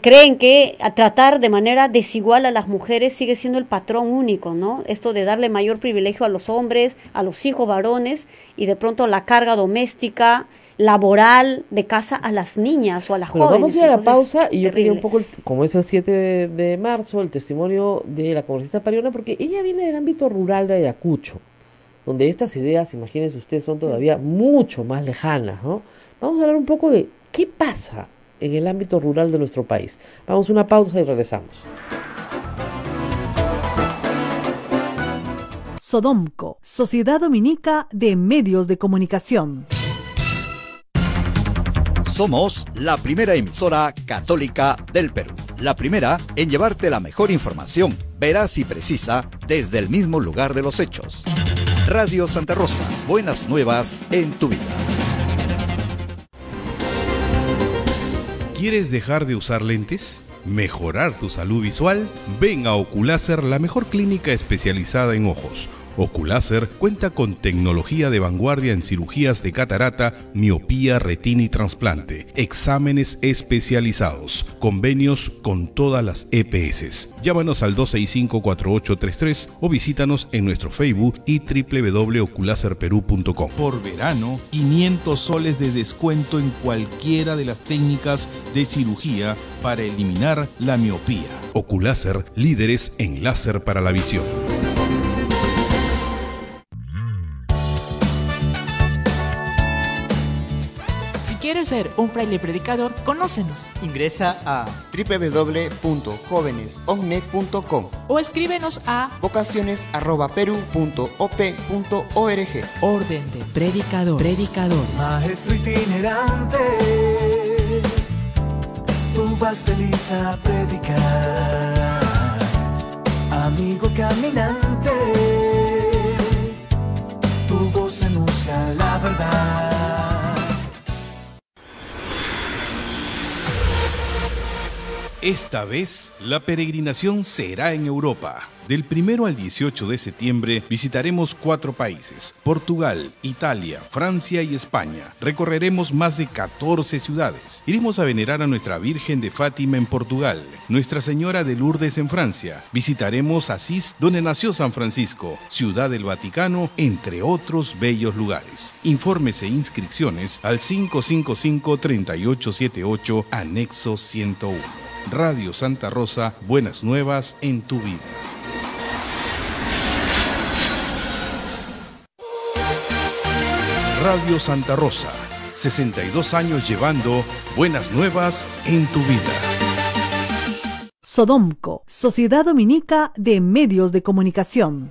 creen que a tratar de manera desigual a las mujeres sigue siendo el patrón único, ¿no? Esto de darle mayor privilegio a los hombres, a los hijos varones, y de pronto la carga doméstica, laboral, de casa a las niñas o a las jóvenes. Vamos a ir a la pausa y yo quería un poco, como es el 7 de marzo, el testimonio de la congresista Pariona, porque ella viene del ámbito rural de Ayacucho, donde estas ideas, imagínense ustedes, son todavía mucho más lejanas, ¿no? Vamos a hablar un poco de qué pasa en el ámbito rural de nuestro país. Vamos a una pausa y regresamos. Sodomco, Sociedad Dominica de Medios de Comunicación. Somos la primera emisora católica del Perú. La primera en llevarte la mejor información, veraz y precisa, desde el mismo lugar de los hechos. Radio Santa Rosa, buenas nuevas en tu vida. ¿Quieres dejar de usar lentes? ¿Mejorar tu salud visual? Ven a Oculáser, la mejor clínica especializada en ojos. Oculáser cuenta con tecnología de vanguardia en cirugías de catarata, miopía, retina y trasplante, exámenes especializados, convenios con todas las EPS. Llámanos al 265-4833 o visítanos en nuestro Facebook y www.oculaserperú.com. Por verano, 500 soles de descuento en cualquiera de las técnicas de cirugía para eliminar la miopía. Oculáser, líderes en láser para la visión. Si quieres ser un fraile predicador, conócenos. Ingresa a www.jovenesognet.com o escríbenos a vocaciones@peru.op.org. Orden de Predicadores. Maestro itinerante, tú vas feliz a predicar. Amigo caminante, tu voz anuncia la verdad. Esta vez, la peregrinación será en Europa. Del 1 al 18 de septiembre visitaremos 4 países: Portugal, Italia, Francia y España. Recorreremos más de 14 ciudades. Iremos a venerar a nuestra Virgen de Fátima en Portugal, Nuestra Señora de Lourdes en Francia. Visitaremos Asís, donde nació San Francisco, Ciudad del Vaticano, entre otros bellos lugares. Informes e inscripciones al 555-3878, anexo 101. Radio Santa Rosa, buenas nuevas en tu vida. Radio Santa Rosa, 62 años llevando buenas nuevas en tu vida. Sodomco, Sociedad Dominica de Medios de Comunicación.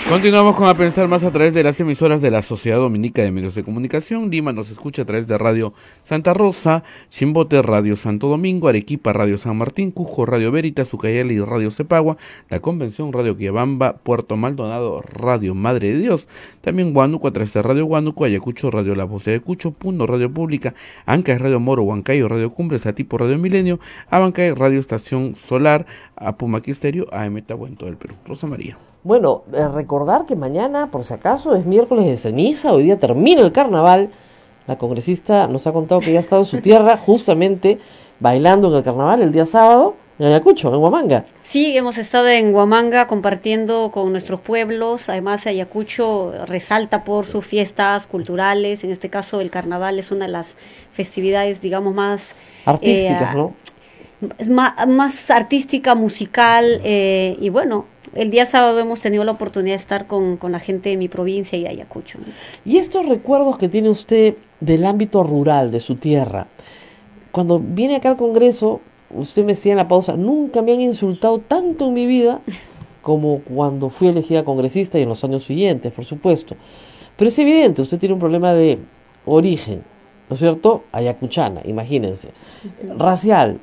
Continuamos con A Pensar Más a través de las emisoras de la Sociedad Dominica de Medios de Comunicación. Lima nos escucha a través de Radio Santa Rosa, Chimbote Radio Santo Domingo, Arequipa Radio San Martín, Cusco Radio Veritas, Ucayali Radio Cepagua, La Convención Radio Quiabamba, Puerto Maldonado Radio Madre de Dios, también Huánuco a través de Radio Huánuco, Ayacucho Radio La Voz de Ayacucho, Puno Radio Pública, Ancash Radio Moro, Huancayo Radio Cumbres, Atipo Radio Milenio, Abancay Radio Estación Solar, Apumaquí Estéreo, AM Tahuá en todo el Perú. Rosa María. Bueno, recordar que mañana, por si acaso, es miércoles de ceniza, hoy día termina el carnaval. La congresista nos ha contado que ya ha estado en su tierra, justamente bailando en el carnaval el día sábado, en Ayacucho, en Huamanga. Sí, hemos estado en Huamanga compartiendo con nuestros pueblos. Además, Ayacucho resalta por sus fiestas culturales. En este caso, el carnaval es una de las festividades, digamos, más artísticas, ¿no? Más artística, musical, y bueno, el día sábado hemos tenido la oportunidad de estar con la gente de mi provincia y Ayacucho, ¿no? Y estos recuerdos que tiene usted del ámbito rural, de su tierra, cuando viene acá al Congreso, usted me decía en la pausa, nunca me han insultado tanto en mi vida como cuando fui elegida congresista y en los años siguientes, por supuesto. Pero es evidente, usted tiene un problema de origen, ¿no es cierto? Ayacuchana, imagínense, racial,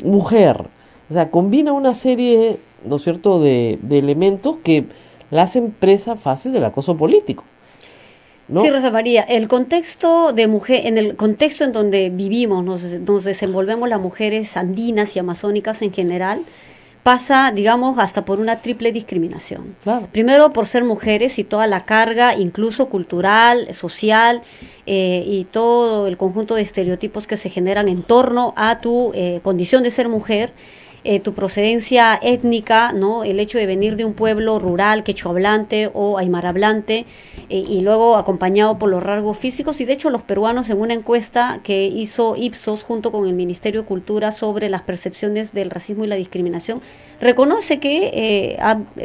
mujer, o sea, combina una serie, ¿no es cierto?, de elementos que la hacen presa fácil del acoso político, ¿no? Sí, Rosa María, el contexto de mujer, en el contexto en donde vivimos, nos desenvolvemos las mujeres andinas y amazónicas en general, pasa, digamos, hasta por una triple discriminación. Claro. Primero, por ser mujeres y toda la carga, incluso cultural, social, y todo el conjunto de estereotipos que se generan en torno a tu condición de ser mujer, tu procedencia étnica, ¿no? El hecho de venir de un pueblo rural, quechohablante o aymarahablante, y luego acompañado por los rasgos físicos. Y de hecho los peruanos, en una encuesta que hizo Ipsos junto con el Ministerio de Cultura sobre las percepciones del racismo y la discriminación, reconoce que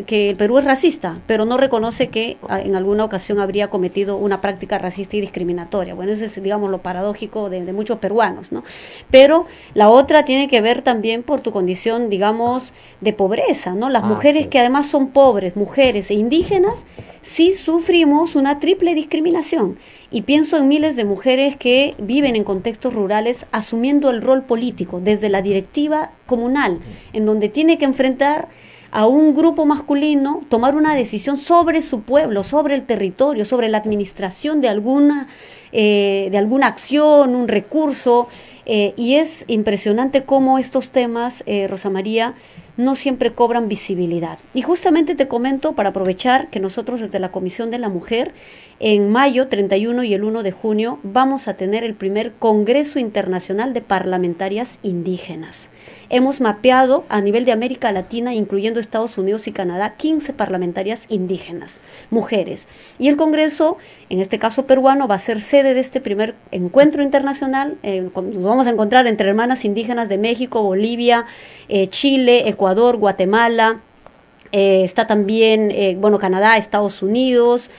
el Perú es racista, pero no reconoce que en alguna ocasión habría cometido una práctica racista y discriminatoria. Bueno, eso es, digamos, lo paradójico de muchos peruanos, ¿no? Pero la otra tiene que ver también por tu condición, digamos, de pobreza, ¿no? Las mujeres sí, que además son pobres, mujeres e indígenas, sí sufrimos una triple discriminación. Y pienso en miles de mujeres que viven en contextos rurales asumiendo el rol político desde la directiva comunal, en donde tiene que enfrentar a un grupo masculino, tomar una decisión sobre su pueblo, sobre el territorio, sobre la administración de alguna acción, un recurso, y es impresionante cómo estos temas, Rosa María, no siempre cobran visibilidad. Y justamente te comento, para aprovechar, que nosotros desde la Comisión de la Mujer, en mayo 31 y el 1 de junio, vamos a tener el primer Congreso Internacional de Parlamentarias Indígenas. Hemos mapeado a nivel de América Latina, incluyendo Estados Unidos y Canadá, 15 parlamentarias indígenas, mujeres. Y el Congreso, en este caso peruano, va a ser sede de este primer encuentro internacional. Nos vamos a encontrar entre hermanas indígenas de México, Bolivia, Chile, Ecuador, Guatemala, está también, Canadá, Estados Unidos.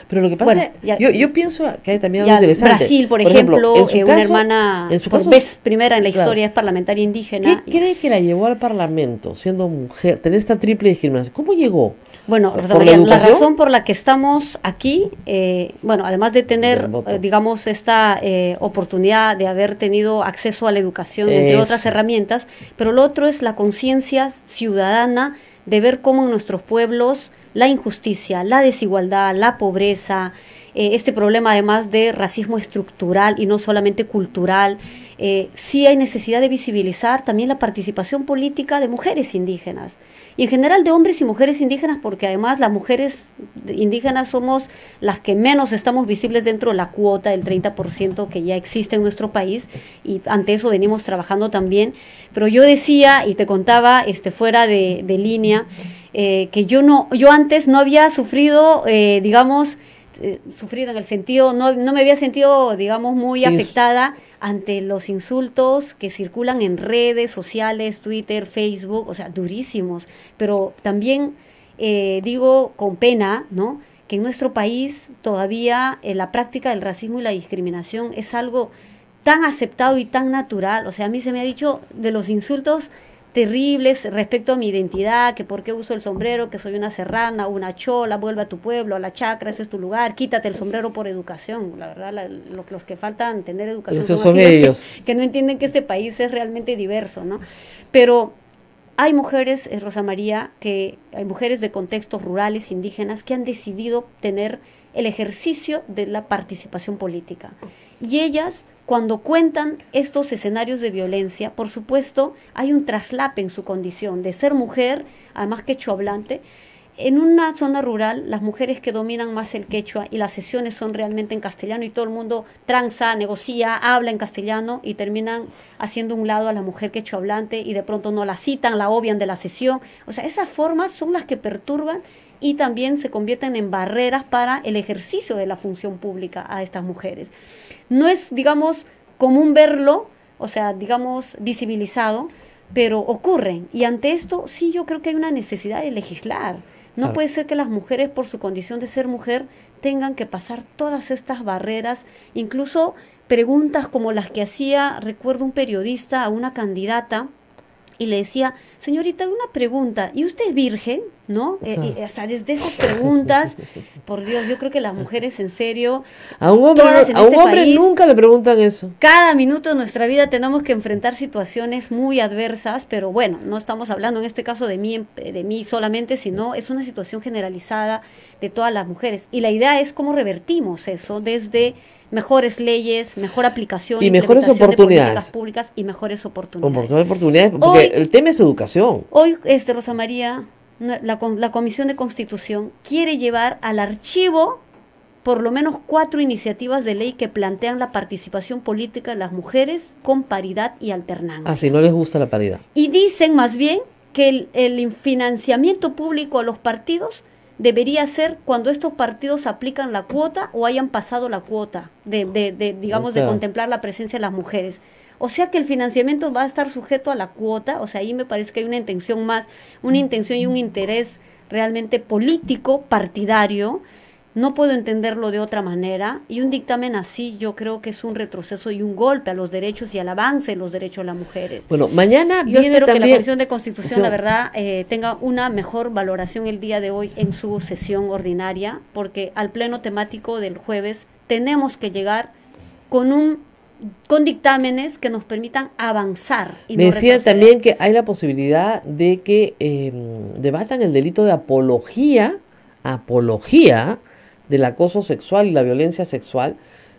Pero lo que pasa, yo pienso que hay también algo interesante. Brasil, por ejemplo, una hermana, en su caso, vez primera en la historia, es parlamentaria indígena. ¿Qué cree que la llevó al Parlamento, siendo mujer, tener esta triple discriminación? ¿Cómo llegó? Bueno, la razón por la que estamos aquí, además de tener, digamos, esta oportunidad de haber tenido acceso a la educación, entre otras herramientas, pero lo otro es la conciencia ciudadana de ver cómo en nuestros pueblos la injusticia, la desigualdad, la pobreza, este problema además de racismo estructural y no solamente cultural. Sí hay necesidad de visibilizar también la participación política de mujeres indígenas y en general de hombres y mujeres indígenas, porque además las mujeres indígenas somos las que menos estamos visibles dentro de la cuota del 30% que ya existe en nuestro país, y ante eso venimos trabajando también. Pero yo decía y te contaba fuera de línea que yo antes no había sufrido, sufrido en el sentido, no me había sentido, digamos, muy afectada ante los insultos que circulan en redes sociales, Twitter, Facebook, o sea, durísimos, pero también digo con pena, ¿no?, que en nuestro país todavía la práctica del racismo y la discriminación es algo tan aceptado y tan natural. O sea, a mí se me ha dicho de los insultos terribles respecto a mi identidad, que por qué uso el sombrero, que soy una serrana, una chola, vuelve a tu pueblo, a la chacra, ese es tu lugar, quítate el sombrero por educación. La verdad, los que faltan tener educación son ellos. Que no entienden que este país es realmente diverso, ¿no? Pero hay mujeres, Rosa María, hay mujeres de contextos rurales, indígenas, que han decidido tener el ejercicio de la participación política. Y ellas, cuando cuentan estos escenarios de violencia, por supuesto, hay un traslape en su condición de ser mujer, además quechua hablante. En una zona rural, las mujeres que dominan más el quechua y las sesiones son realmente en castellano y todo el mundo tranza, negocia, habla en castellano y terminan haciendo un lado a la mujer quechua hablante y de pronto no la citan, la obvian de la sesión. O sea, esas formas son las que perturban y también se convierten en barreras para el ejercicio de la función pública a estas mujeres. No es, digamos, común verlo, o sea, digamos, visibilizado, pero ocurren. Y ante esto, sí, yo creo que hay una necesidad de legislar. No puede ser que las mujeres, por su condición de ser mujer, tengan que pasar todas estas barreras, incluso preguntas como las que hacía, recuerdo, un periodista a una candidata, y le decía, señorita, una pregunta, ¿y usted es virgen? ¿No? O sea, desde esas preguntas, por Dios, yo creo que las mujeres, en serio, a un hombre país, nunca le preguntan eso. Cada minuto de nuestra vida tenemos que enfrentar situaciones muy adversas, pero bueno, no estamos hablando en este caso de mí solamente, sino es una situación generalizada de todas las mujeres. Y la idea es cómo revertimos eso desde mejores leyes, mejor aplicación y mejores oportunidades de políticas públicas y mejores oportunidades. Porque hoy, el tema es educación. Hoy, Rosa María, la Comisión de Constitución quiere llevar al archivo por lo menos 4 iniciativas de ley que plantean la participación política de las mujeres con paridad y alternancia. Ah, si no les gusta la paridad. Y dicen más bien que el financiamiento público a los partidos debería ser cuando estos partidos aplican la cuota o hayan pasado la cuota digamos, de contemplar la presencia de las mujeres. O sea que el financiamiento va a estar sujeto a la cuota. O sea, ahí me parece que hay una intención y un interés realmente político, partidario. No puedo entenderlo de otra manera, y un dictamen así yo creo que es un retroceso y un golpe a los derechos y al avance de los derechos de las mujeres. Bueno, mañana yo espero también que la Comisión de Constitución, la verdad, tenga una mejor valoración el día de hoy en su sesión ordinaria, porque al pleno temático del jueves tenemos que llegar con dictámenes que nos permitan avanzar. Y me no decían retroceder. también que hay la posibilidad de que debatan el delito de apología del acoso sexual y la violencia sexual.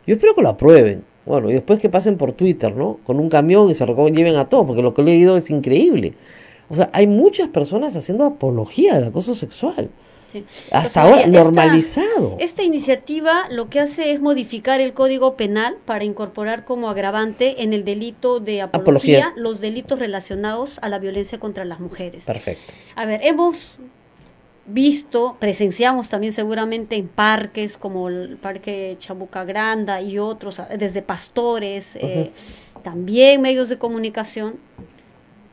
Yo espero que lo aprueben. Bueno, y después que pasen por Twitter, ¿no? Con un camión y se lleven a todos, porque lo que he leído es increíble. O sea, hay muchas personas haciendo apología del acoso sexual. Sí. Hasta ahora, normalizado. Esta iniciativa lo que hace es modificar el Código Penal para incorporar como agravante en el delito de apología los delitos relacionados a la violencia contra las mujeres. Perfecto. A ver, presenciamos también seguramente en parques como el Parque Chabucagranda y otros, desde pastores, también medios de comunicación,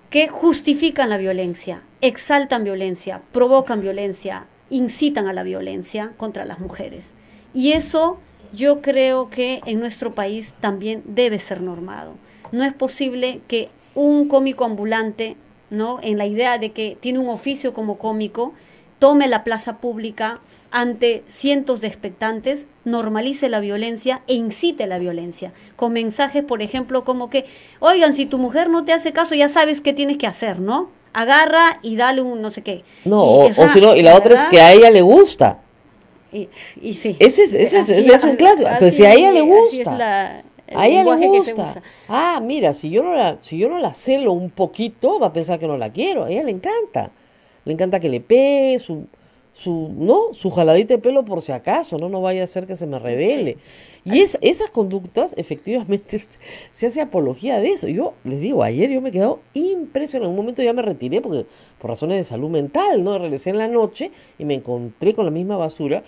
que justifican la violencia, exaltan violencia, provocan violencia, incitan a la violencia contra las mujeres. Y eso yo creo que en nuestro país también debe ser normado. No es posible que un cómico ambulante, ¿no?, en la idea de que tiene un oficio como cómico, tome la plaza pública ante cientos de expectantes, normalice la violencia e incite la violencia, con mensajes, por ejemplo, como que, oigan, si tu mujer no te hace caso, ya sabes qué tienes que hacer, ¿no? agarra y dale un no sé qué. No, Y, o si no, y la otra es que a ella le gusta. Y sí. Ese es un clásico. Pero si a ella le gusta. A ella le lenguaje que se gusta. usa. Ah, mira, si yo no la celo un poquito, va a pensar que no la quiero. A ella le encanta. Le encanta que le pegue su jaladita de pelo por si acaso, no vaya a ser que se me revele. Y esas conductas, efectivamente, se hace apología de eso. Yo les digo, ayer yo me he quedado impresionado. En un momento ya me retiré porque por razones de salud mental, ¿no? Regresé en la noche y me encontré con la misma basura.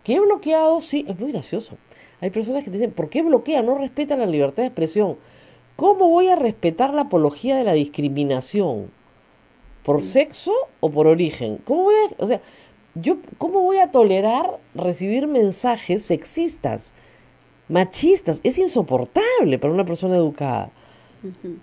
Que he bloqueado, sí, es muy gracioso. Hay personas que te dicen, ¿por qué bloquea? No respetan la libertad de expresión. ¿Cómo voy a respetar la apología de la discriminación? ¿Por sexo o por origen? ¿Cómo voy a tolerar recibir mensajes sexistas, machistas? Es insoportable para una persona educada.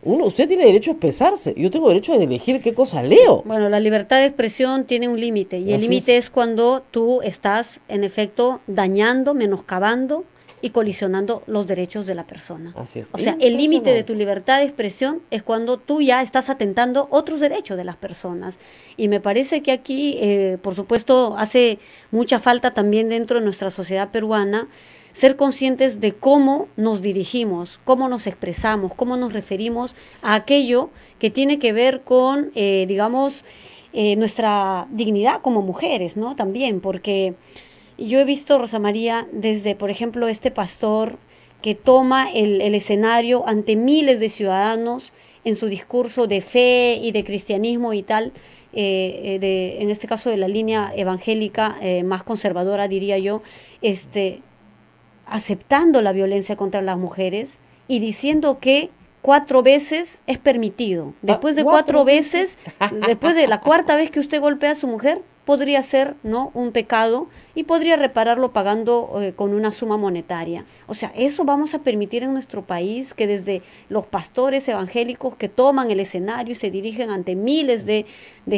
Usted tiene derecho a expresarse. Yo tengo derecho a elegir qué cosa leo. Bueno, la libertad de expresión tiene un límite. Y el límite es cuando tú estás, en efecto, dañando, menoscabando y colisionando los derechos de la persona. Así es. O sea, el límite de tu libertad de expresión es cuando tú ya estás atentando otros derechos de las personas. Y me parece que aquí, por supuesto, hace mucha falta también dentro de nuestra sociedad peruana ser conscientes de cómo nos dirigimos, cómo nos expresamos, cómo nos referimos a aquello que tiene que ver con, digamos, nuestra dignidad como mujeres, ¿no? También, porque yo he visto, Rosa María, desde, por ejemplo, este pastor que toma el escenario ante miles de ciudadanos en su discurso de fe y de cristianismo y tal, en este caso de la línea evangélica más conservadora, diría yo, aceptando la violencia contra las mujeres y diciendo que 4 veces es permitido. Después de 4 veces, después de la 4ª vez que usted golpea a su mujer, podría ser, ¿no?, un pecado y podría repararlo pagando con una suma monetaria. O sea, eso vamos a permitir en nuestro país, que desde los pastores evangélicos que toman el escenario y se dirigen ante miles de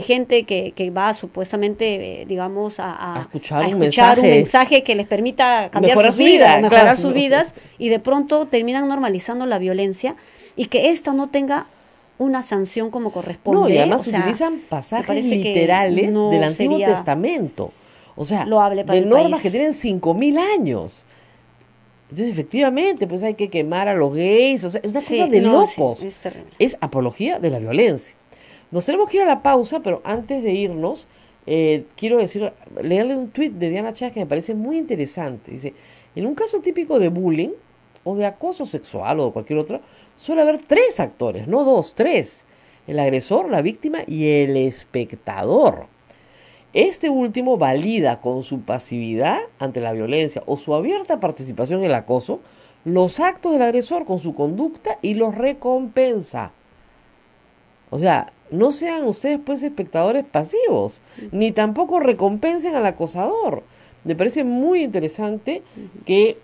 gente que va supuestamente, digamos, a escuchar un mensaje que les permita cambiar sus vidas, mejorar sus vidas, y de pronto terminan normalizando la violencia y que ésta no tenga una sanción como corresponde. No, y además utilizan pasajes literales del Antiguo Testamento. O sea, de normas que tienen 5.000 años. Entonces, efectivamente, pues hay que quemar a los gays. O sea, es una cosa de locos. Sí, es terrible. Es apología de la violencia. Nos tenemos que ir a la pausa, pero antes de irnos, quiero leerle un tuit de Diana Chávez que me parece muy interesante. Dice, en un caso típico de bullying o de acoso sexual o de cualquier otro, suele haber 3 actores, no 2, 3. El agresor, la víctima y el espectador. Este último valida con su pasividad ante la violencia o su abierta participación en el acoso los actos del agresor con su conducta y los recompensa. O sea, no sean ustedes pues espectadores pasivos, ni tampoco recompensen al acosador. Me parece muy interesante que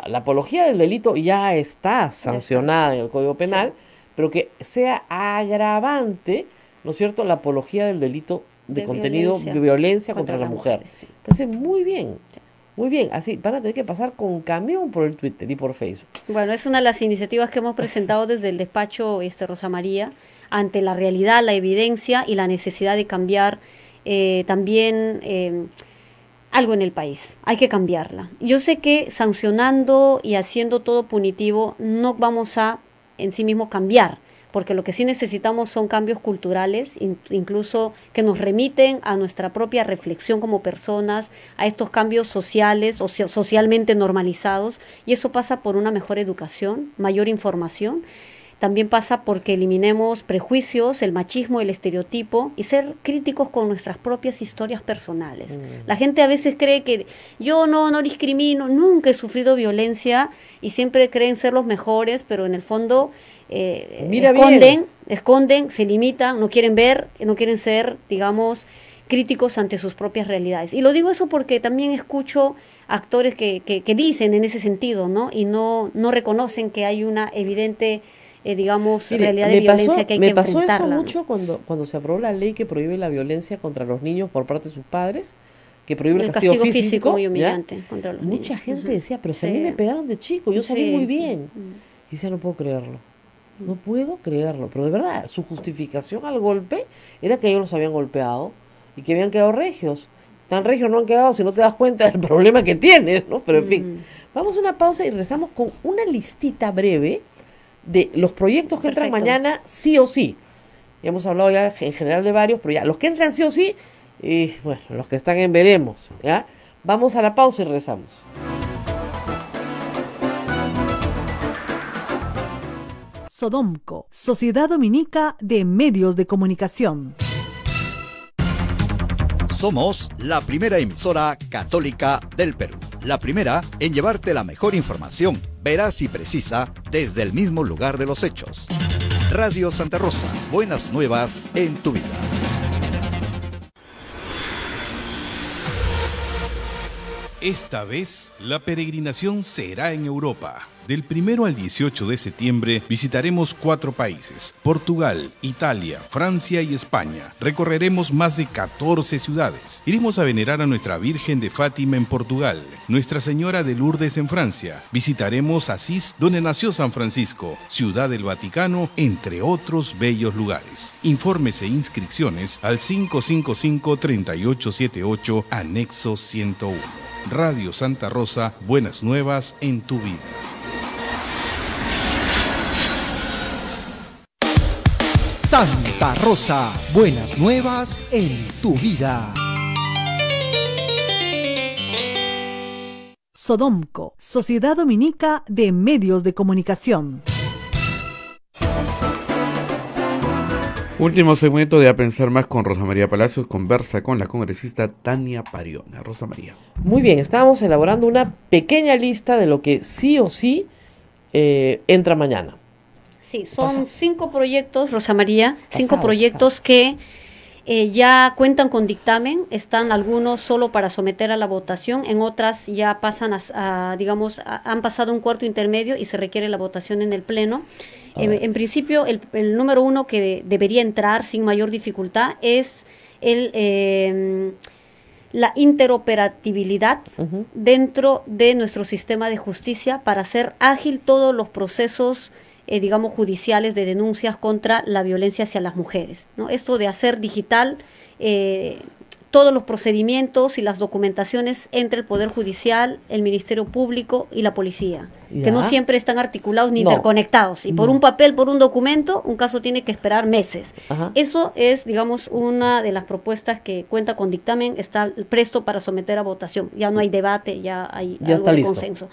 la apología del delito ya está sancionada en el Código Penal, pero que sea agravante, ¿no es cierto?, la apología del delito de contenido de violencia contra la mujer. Sí. Parece muy bien, muy bien. Así van a tener que pasar con camión por el Twitter y por Facebook. Bueno, es una de las iniciativas que hemos presentado desde el despacho Rosa María, ante la realidad, la evidencia y la necesidad de cambiar también algo en el país. Hay que cambiarla. Yo sé que sancionando y haciendo todo punitivo no vamos a en sí mismo cambiar, porque lo que sí necesitamos son cambios culturales, incluso que nos remiten a nuestra propia reflexión como personas, a estos cambios sociales o socialmente normalizados, y eso pasa por una mejor educación, mayor información. También pasa porque eliminemos prejuicios, el machismo, el estereotipo y ser críticos con nuestras propias historias personales. La gente a veces cree que yo no discrimino, nunca he sufrido violencia y siempre creen ser los mejores, pero en el fondo esconden, se limitan, no quieren ver, no quieren ser, digamos, críticos ante sus propias realidades. Y lo digo eso porque también escucho actores que dicen en ese sentido, ¿no? Y no reconocen que hay una evidente digamos, realidad de violencia que hay que enfrentarla. Me pasó eso mucho cuando se aprobó la ley que prohíbe la violencia contra los niños por parte de sus padres, que prohíbe el castigo físico muy humillante contra los niños. Mucha gente decía, pero si a mí me pegaron de chico, yo salí muy bien. Y decía, no puedo creerlo. No puedo creerlo, pero de verdad, su justificación al golpe era que ellos los habían golpeado y que habían quedado regios. Tan regios no han quedado si no te das cuenta del problema que tienes, ¿no? Pero en fin, vamos a una pausa y regresamos con una listita breve de los proyectos que entran mañana sí o sí. Ya hemos hablado ya en general de varios, pero ya los que entran sí o sí, y bueno, los que están en veremos, ¿ya? Vamos a la pausa y regresamos. Sodomco, Sociedad Dominica de Medios de Comunicación. Somos la primera emisora católica del Perú. La primera en llevarte la mejor información, veraz y precisa, desde el mismo lugar de los hechos. Radio Santa Rosa, buenas nuevas en tu vida. Esta vez, la peregrinación será en Europa. Del 1 al 18 de septiembre visitaremos 4 países: Portugal, Italia, Francia y España. Recorreremos más de 14 ciudades. Iremos a venerar a Nuestra Virgen de Fátima en Portugal, Nuestra Señora de Lourdes en Francia. Visitaremos Asís, donde nació San Francisco, Ciudad del Vaticano, entre otros bellos lugares. Informes e inscripciones al 555-3878, anexo 101. Radio Santa Rosa, buenas nuevas en tu vida. Santa Rosa, buenas nuevas en tu vida. Sodomco, Sociedad Dominica de Medios de Comunicación. Último segmento de A Pensar Más con Rosa María Palacios. Conversa con la congresista Tania Pariona. Rosa María. Muy bien, estábamos elaborando una pequeña lista de lo que sí o sí entra mañana. Sí, son 5 proyectos, Rosa María, 5 proyectos que ya cuentan con dictamen. Están algunos solo para someter a la votación, en otras ya pasan han pasado un cuarto intermedio y se requiere la votación en el Pleno. En principio, el número 1 que debería entrar sin mayor dificultad es la interoperabilidad dentro de nuestro sistema de justicia para hacer ágil todos los procesos judiciales de denuncias contra la violencia hacia las mujeres, ¿no? Esto de hacer digital todos los procedimientos y las documentaciones entre el Poder Judicial, el Ministerio Público y la Policía, que no siempre están articulados ni interconectados. Y por un papel, por un documento, un caso tiene que esperar meses. Eso es, una de las propuestas que cuenta con dictamen, está presto para someter a votación. Ya no hay debate, ya hay algo de consenso.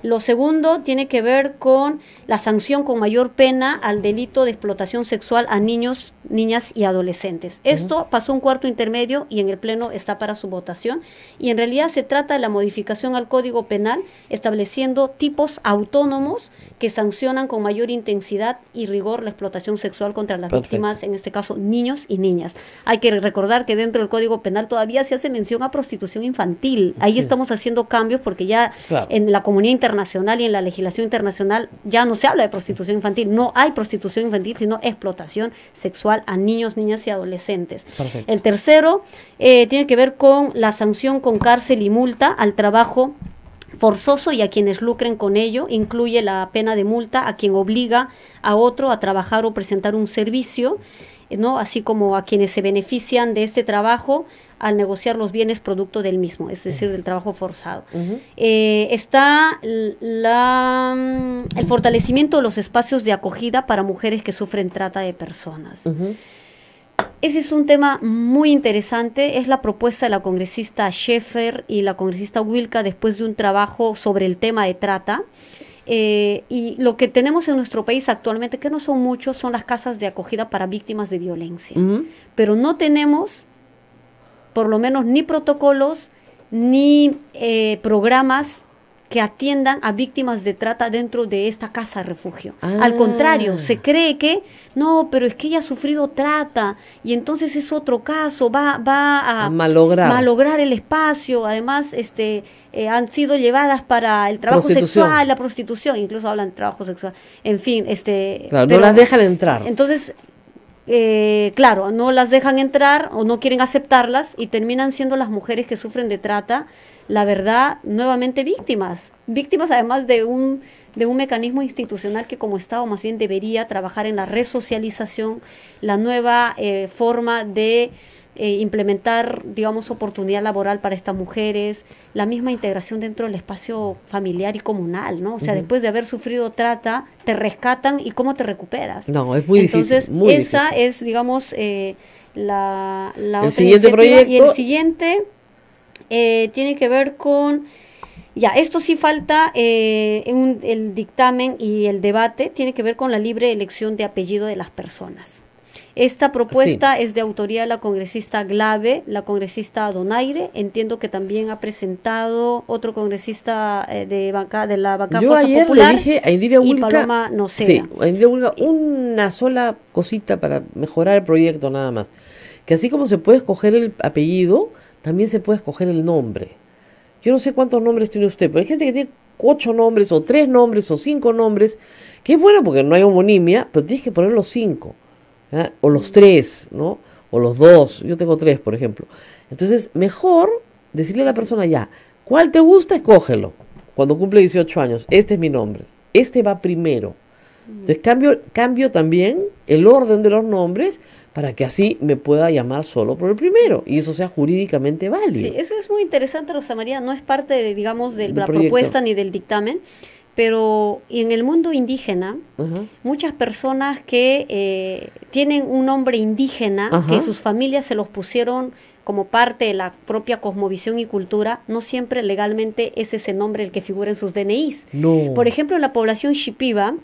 Lo segundo tiene que ver con la sanción con mayor pena al delito de explotación sexual a niños, niñas y adolescentes. Esto pasó un cuarto intermedio y en el Pleno está para su votación. Y en realidad se trata de la modificación al Código Penal, estableciendo tipos autónomos que sancionan con mayor intensidad y rigor la explotación sexual contra las víctimas, en este caso niños y niñas. Hay que recordar que dentro del Código Penal todavía se hace mención a prostitución infantil. Ahí estamos haciendo cambios porque ya en la comunidad internacional y en la legislación internacional ya no se habla de prostitución infantil. No hay prostitución infantil, sino explotación sexual a niños, niñas y adolescentes. El tercero tiene que ver con la sanción con cárcel y multa al trabajo forzoso y a quienes lucren con ello. Incluye la pena de multa a quien obliga a otro a trabajar o presentar un servicio, ¿no? Así como a quienes se benefician de este trabajo al negociar los bienes producto del mismo, es decir, del trabajo forzado. Está el fortalecimiento de los espacios de acogida para mujeres que sufren trata de personas. Ese es un tema muy interesante, es la propuesta de la congresista Schaefer y la congresista Wilka después de un trabajo sobre el tema de trata. Y lo que tenemos en nuestro país actualmente, que no son muchos, son las casas de acogida para víctimas de violencia. Pero no tenemos, por lo menos, ni protocolos, ni programas que atiendan a víctimas de trata dentro de esta casa de refugio. Al contrario, se cree que no, pero es que ella ha sufrido trata y entonces es otro caso, va a malograr el espacio. Además, han sido llevadas para el trabajo sexual, la prostitución, incluso hablan de trabajo sexual. En fin, no las dejan entrar. Entonces, claro, no las dejan entrar o no quieren aceptarlas y terminan siendo las mujeres que sufren de trata, la verdad, nuevamente víctimas además de un mecanismo institucional que como Estado más bien debería trabajar en la resocialización, la nueva forma de implementar, digamos, oportunidad laboral para estas mujeres, la misma integración dentro del espacio familiar y comunal, ¿no? O sea, después de haber sufrido trata, te rescatan y ¿cómo te recuperas? No, es muy difícil. Entonces, esa es, digamos, la el otra siguiente iniciativa. proyecto. Y el siguiente tiene que ver con... Ya, esto sí falta el dictamen y el debate, tiene que ver con la libre elección de apellido de las personas. Esta propuesta es de autoría de la congresista Glave, la congresista Donaire. Entiendo que también ha presentado otro congresista de la bancada Yo Fuerza ayer Popular le dije a Indira y Wilca, Paloma Noceda. sí, a Indira Wilca, una sola cosita para mejorar el proyecto nada más. Que así como se puede escoger el apellido, también se puede escoger el nombre. Yo no sé cuántos nombres tiene usted, pero hay gente que tiene 8 nombres, o 3 nombres, o 5 nombres, que es bueno porque no hay homonimia, pero tienes que poner los 5. O los 3, ¿no? O los 2, yo tengo 3, por ejemplo. Entonces, mejor decirle a la persona ya, ¿cuál te gusta? Escógelo. Cuando cumple 18 años, este es mi nombre, este va primero. Entonces, cambio también el orden de los nombres para que así me pueda llamar solo por el primero y eso sea jurídicamente válido. Sí, eso es muy interesante, Rosa María, no es parte, digamos, de la proyecto. propuesta ni del dictamen, pero en el mundo indígena, muchas personas que tienen un nombre indígena, que sus familias se los pusieron como parte de la propia cosmovisión y cultura, no siempre legalmente es ese nombre el que figura en sus DNIs. No. Por ejemplo, en la población Shipiba,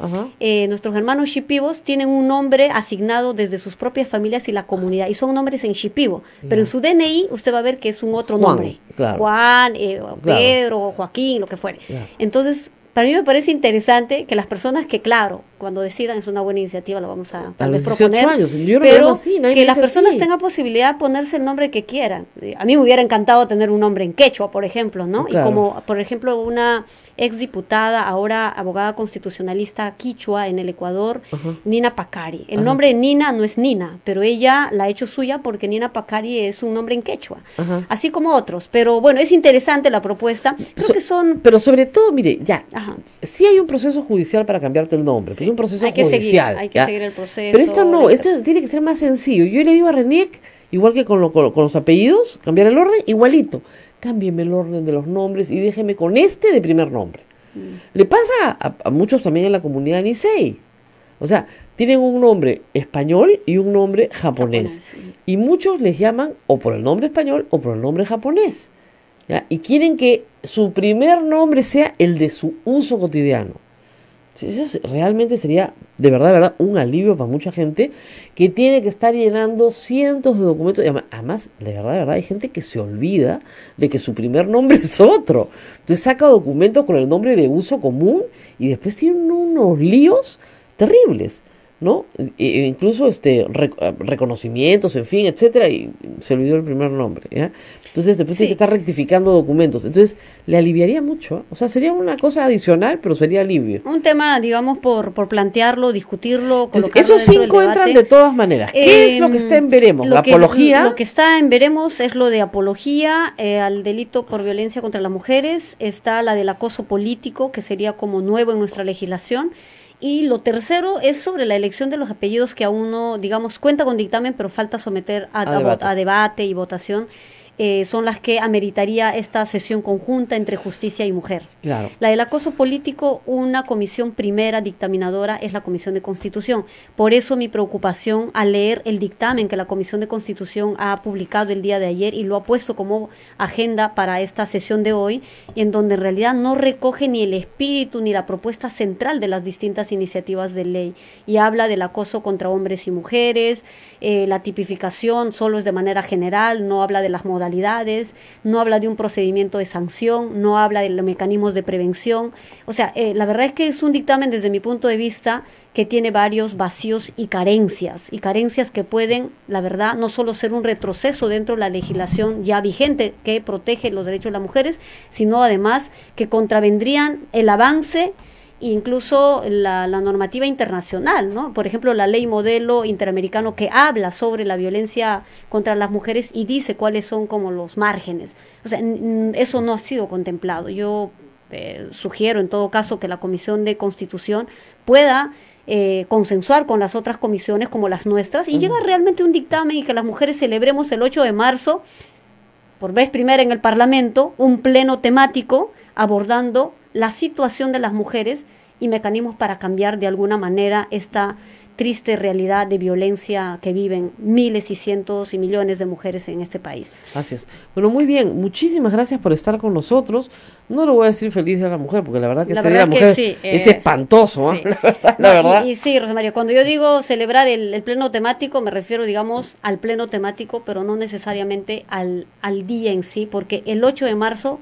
nuestros hermanos shipibos tienen un nombre asignado desde sus propias familias y la comunidad, y son nombres en shipibo, pero en su DNI usted va a ver que es un otro Juan, nombre. claro. Juan, Pedro, Joaquín, lo que fuere. Claro. Entonces, para mí me parece interesante que las personas que, claro, cuando decidan, es una buena iniciativa, lo vamos a tal vez proponer, años. Yo no pero así, nadie que me las dice personas así. tengan posibilidad de ponerse el nombre que quieran. A mí me hubiera encantado tener un nombre en quechua, por ejemplo, ¿no? Claro. Y como, por ejemplo, una exdiputada, ahora abogada constitucionalista quichua en el Ecuador, Nina Pacari. El nombre de Nina no es Nina, pero ella la ha hecho suya porque Nina Pacari es un nombre en quechua, así como otros. Pero bueno, es interesante la propuesta. Creo que son... Pero sobre todo, mire, ya, sí hay un proceso judicial para cambiarte el nombre, pero es un proceso hay que judicial. hay que ¿ya? seguir el proceso. Pero esto no, esto tiene que ser más sencillo. Yo le digo a Reniec, igual que con los apellidos, cambiar el orden, igualito. Cámbieme el orden de los nombres y déjeme con este de primer nombre. Le pasa a muchos también en la comunidad Nisei. O sea, tienen un nombre español y un nombre japonés. Y muchos les llaman o por el nombre español o por el nombre japonés. ¿Ya? Y quieren que su primer nombre sea el de su uso cotidiano. Eso realmente sería, de verdad, un alivio para mucha gente que tiene que estar llenando cientos de documentos. Y además, de verdad, hay gente que se olvida de que su primer nombre es otro. Entonces saca documentos con el nombre de uso común y después tienen unos líos terribles, ¿no? Incluso reconocimientos, en fin, etcétera, y se olvidó el primer nombre, ¿ya? Entonces después tiene que estar rectificando documentos. Entonces le aliviaría mucho, ¿eh? O sea, sería una cosa adicional, pero sería alivio. Un tema, digamos, por plantearlo, discutirlo, Entonces, colocarlo esos dentro del 5 debate. entran de todas maneras. ¿Qué es lo que está en veremos? La apología. Lo que está en veremos es lo de apología al delito por violencia contra las mujeres. Está la del acoso político, que sería como nuevo en nuestra legislación. Y lo tercero es sobre la elección de los apellidos que aún no, digamos, cuenta con dictamen, pero falta someter a debate y votación. Son las que ameritaría esta sesión conjunta entre justicia y mujer. Claro. La del acoso político, una comisión primera dictaminadora es la Comisión de Constitución. Por eso mi preocupación al leer el dictamen que la Comisión de Constitución ha publicado el día de ayer y lo ha puesto como agenda para esta sesión de hoy, en donde en realidad no recoge ni el espíritu ni la propuesta central de las distintas iniciativas de ley. Y habla del acoso contra hombres y mujeres, la tipificación solo es de manera general, no habla de las modalidades, no habla de un procedimiento de sanción, no habla de los mecanismos de prevención. O sea, la verdad es que es un dictamen desde mi punto de vista que tiene varios vacíos y carencias que pueden, la verdad, no solo ser un retroceso dentro de la legislación ya vigente que protege los derechos de las mujeres, sino además que contravendrían el avance incluso la normativa internacional, ¿no? Por ejemplo, la ley modelo interamericano que habla sobre la violencia contra las mujeres y dice cuáles son como los márgenes. O sea, eso no ha sido contemplado. Yo sugiero en todo caso que la Comisión de Constitución pueda consensuar con las otras comisiones como las nuestras y llegar realmente a un dictamen y que las mujeres celebremos el 8 de marzo, por vez primera en el Parlamento, un pleno temático abordando la situación de las mujeres y mecanismos para cambiar de alguna manera esta triste realidad de violencia que viven miles y cientos y millones de mujeres en este país. Gracias. Bueno, muy bien. Muchísimas gracias por estar con nosotros. No lo voy a decir feliz de la mujer, porque la verdad que este día de la mujer sí, es espantoso, ¿eh? Sí. La verdad. Y sí, Rosa María, cuando yo digo celebrar el pleno temático, me refiero, digamos, al pleno temático, pero no necesariamente al día en sí, porque el 8 de marzo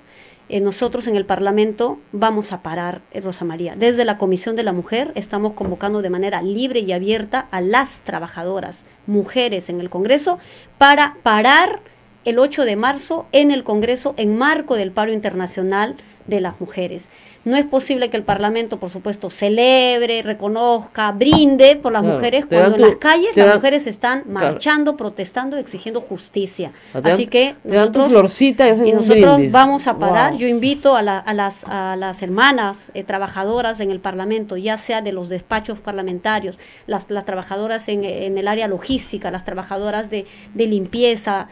nosotros en el Parlamento vamos a parar, Rosa María. Desde la Comisión de la Mujer estamos convocando de manera libre y abierta a las trabajadoras, mujeres en el Congreso, para parar el 8 de marzo en el Congreso en marco del paro internacional de las mujeres. No es posible que el Parlamento, por supuesto, celebre, reconozca, brinde por las mujeres cuando en las calles las mujeres están marchando, protestando, exigiendo justicia. Así que nosotros vamos a parar. Yo invito a las hermanas trabajadoras en el Parlamento, ya sea de los despachos parlamentarios, las trabajadoras en el área logística, las trabajadoras de limpieza,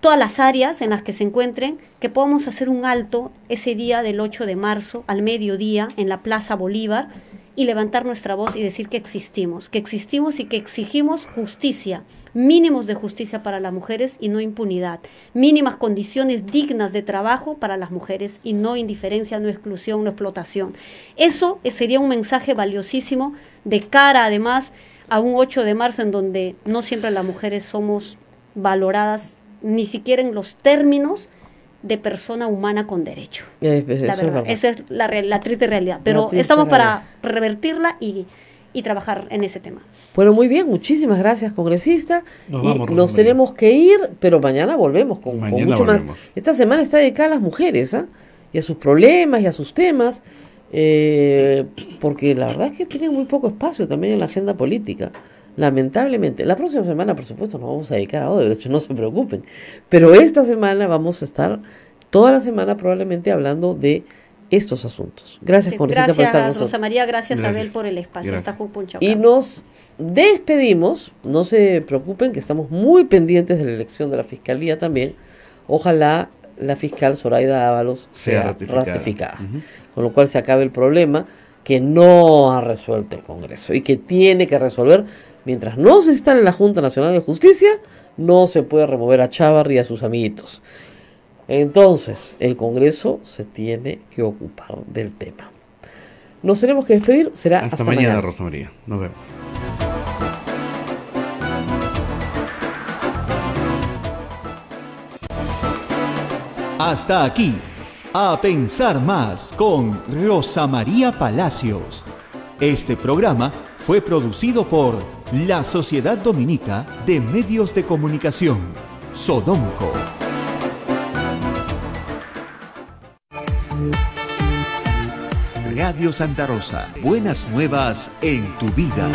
todas las áreas en las que se encuentren, que podamos hacer un alto ese día del 8 de marzo al mediodía en la Plaza Bolívar y levantar nuestra voz y decir que existimos y que exigimos justicia, mínimos de justicia para las mujeres y no impunidad, mínimas condiciones dignas de trabajo para las mujeres y no indiferencia, no exclusión, no explotación. Eso sería un mensaje valiosísimo de cara además a un 8 de marzo en donde no siempre las mujeres somos valoradas ni siquiera en los términos de persona humana con derecho. Esa es la triste realidad, pero estamos para revertirla y trabajar en ese tema. Bueno, muy bien, muchísimas gracias, congresista. Nos tenemos que ir, pero mañana volvemos con mucho más. Esta semana está dedicada a las mujeres, y a sus problemas y a sus temas, porque la verdad es que tienen muy poco espacio también en la agenda política. Lamentablemente, la próxima semana, por supuesto, nos vamos a dedicar a Odebrecht, no se preocupen, pero esta semana vamos a estar toda la semana probablemente hablando de estos asuntos. Gracias, congresista, por estar con nosotros. Rosa María, gracias Abel por el espacio. Y nos despedimos, no se preocupen que estamos muy pendientes de la elección de la Fiscalía también. Ojalá la fiscal Zoraida Ábalos sea ratificada. Con lo cual se acabe el problema que no ha resuelto el Congreso y que tiene que resolver. Mientras no se está en la Junta Nacional de Justicia, no se puede remover a Chávarri y a sus amiguitos. Entonces, el Congreso se tiene que ocupar del tema. Nos tenemos que despedir, será hasta mañana. Rosa María, nos vemos. Hasta aquí, A Pensar Más con Rosa María Palacios. Este programa fue producido por la Sociedad Dominica de Medios de Comunicación, Sodomco. Radio Santa Rosa, buenas nuevas en tu vida.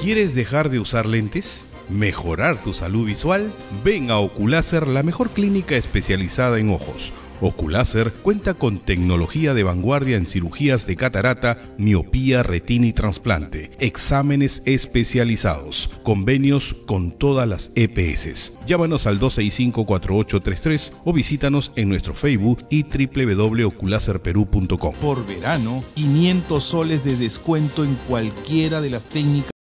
¿Quieres dejar de usar lentes? ¿Mejorar tu salud visual? Ven a Oculáser, la mejor clínica especializada en ojos. Oculáser cuenta con tecnología de vanguardia en cirugías de catarata, miopía, retina y trasplante, exámenes especializados, convenios con todas las EPS. Llámanos al 265-4833 o visítanos en nuestro Facebook y www.oculaserperú.com. Por verano, 500 soles de descuento en cualquiera de las técnicas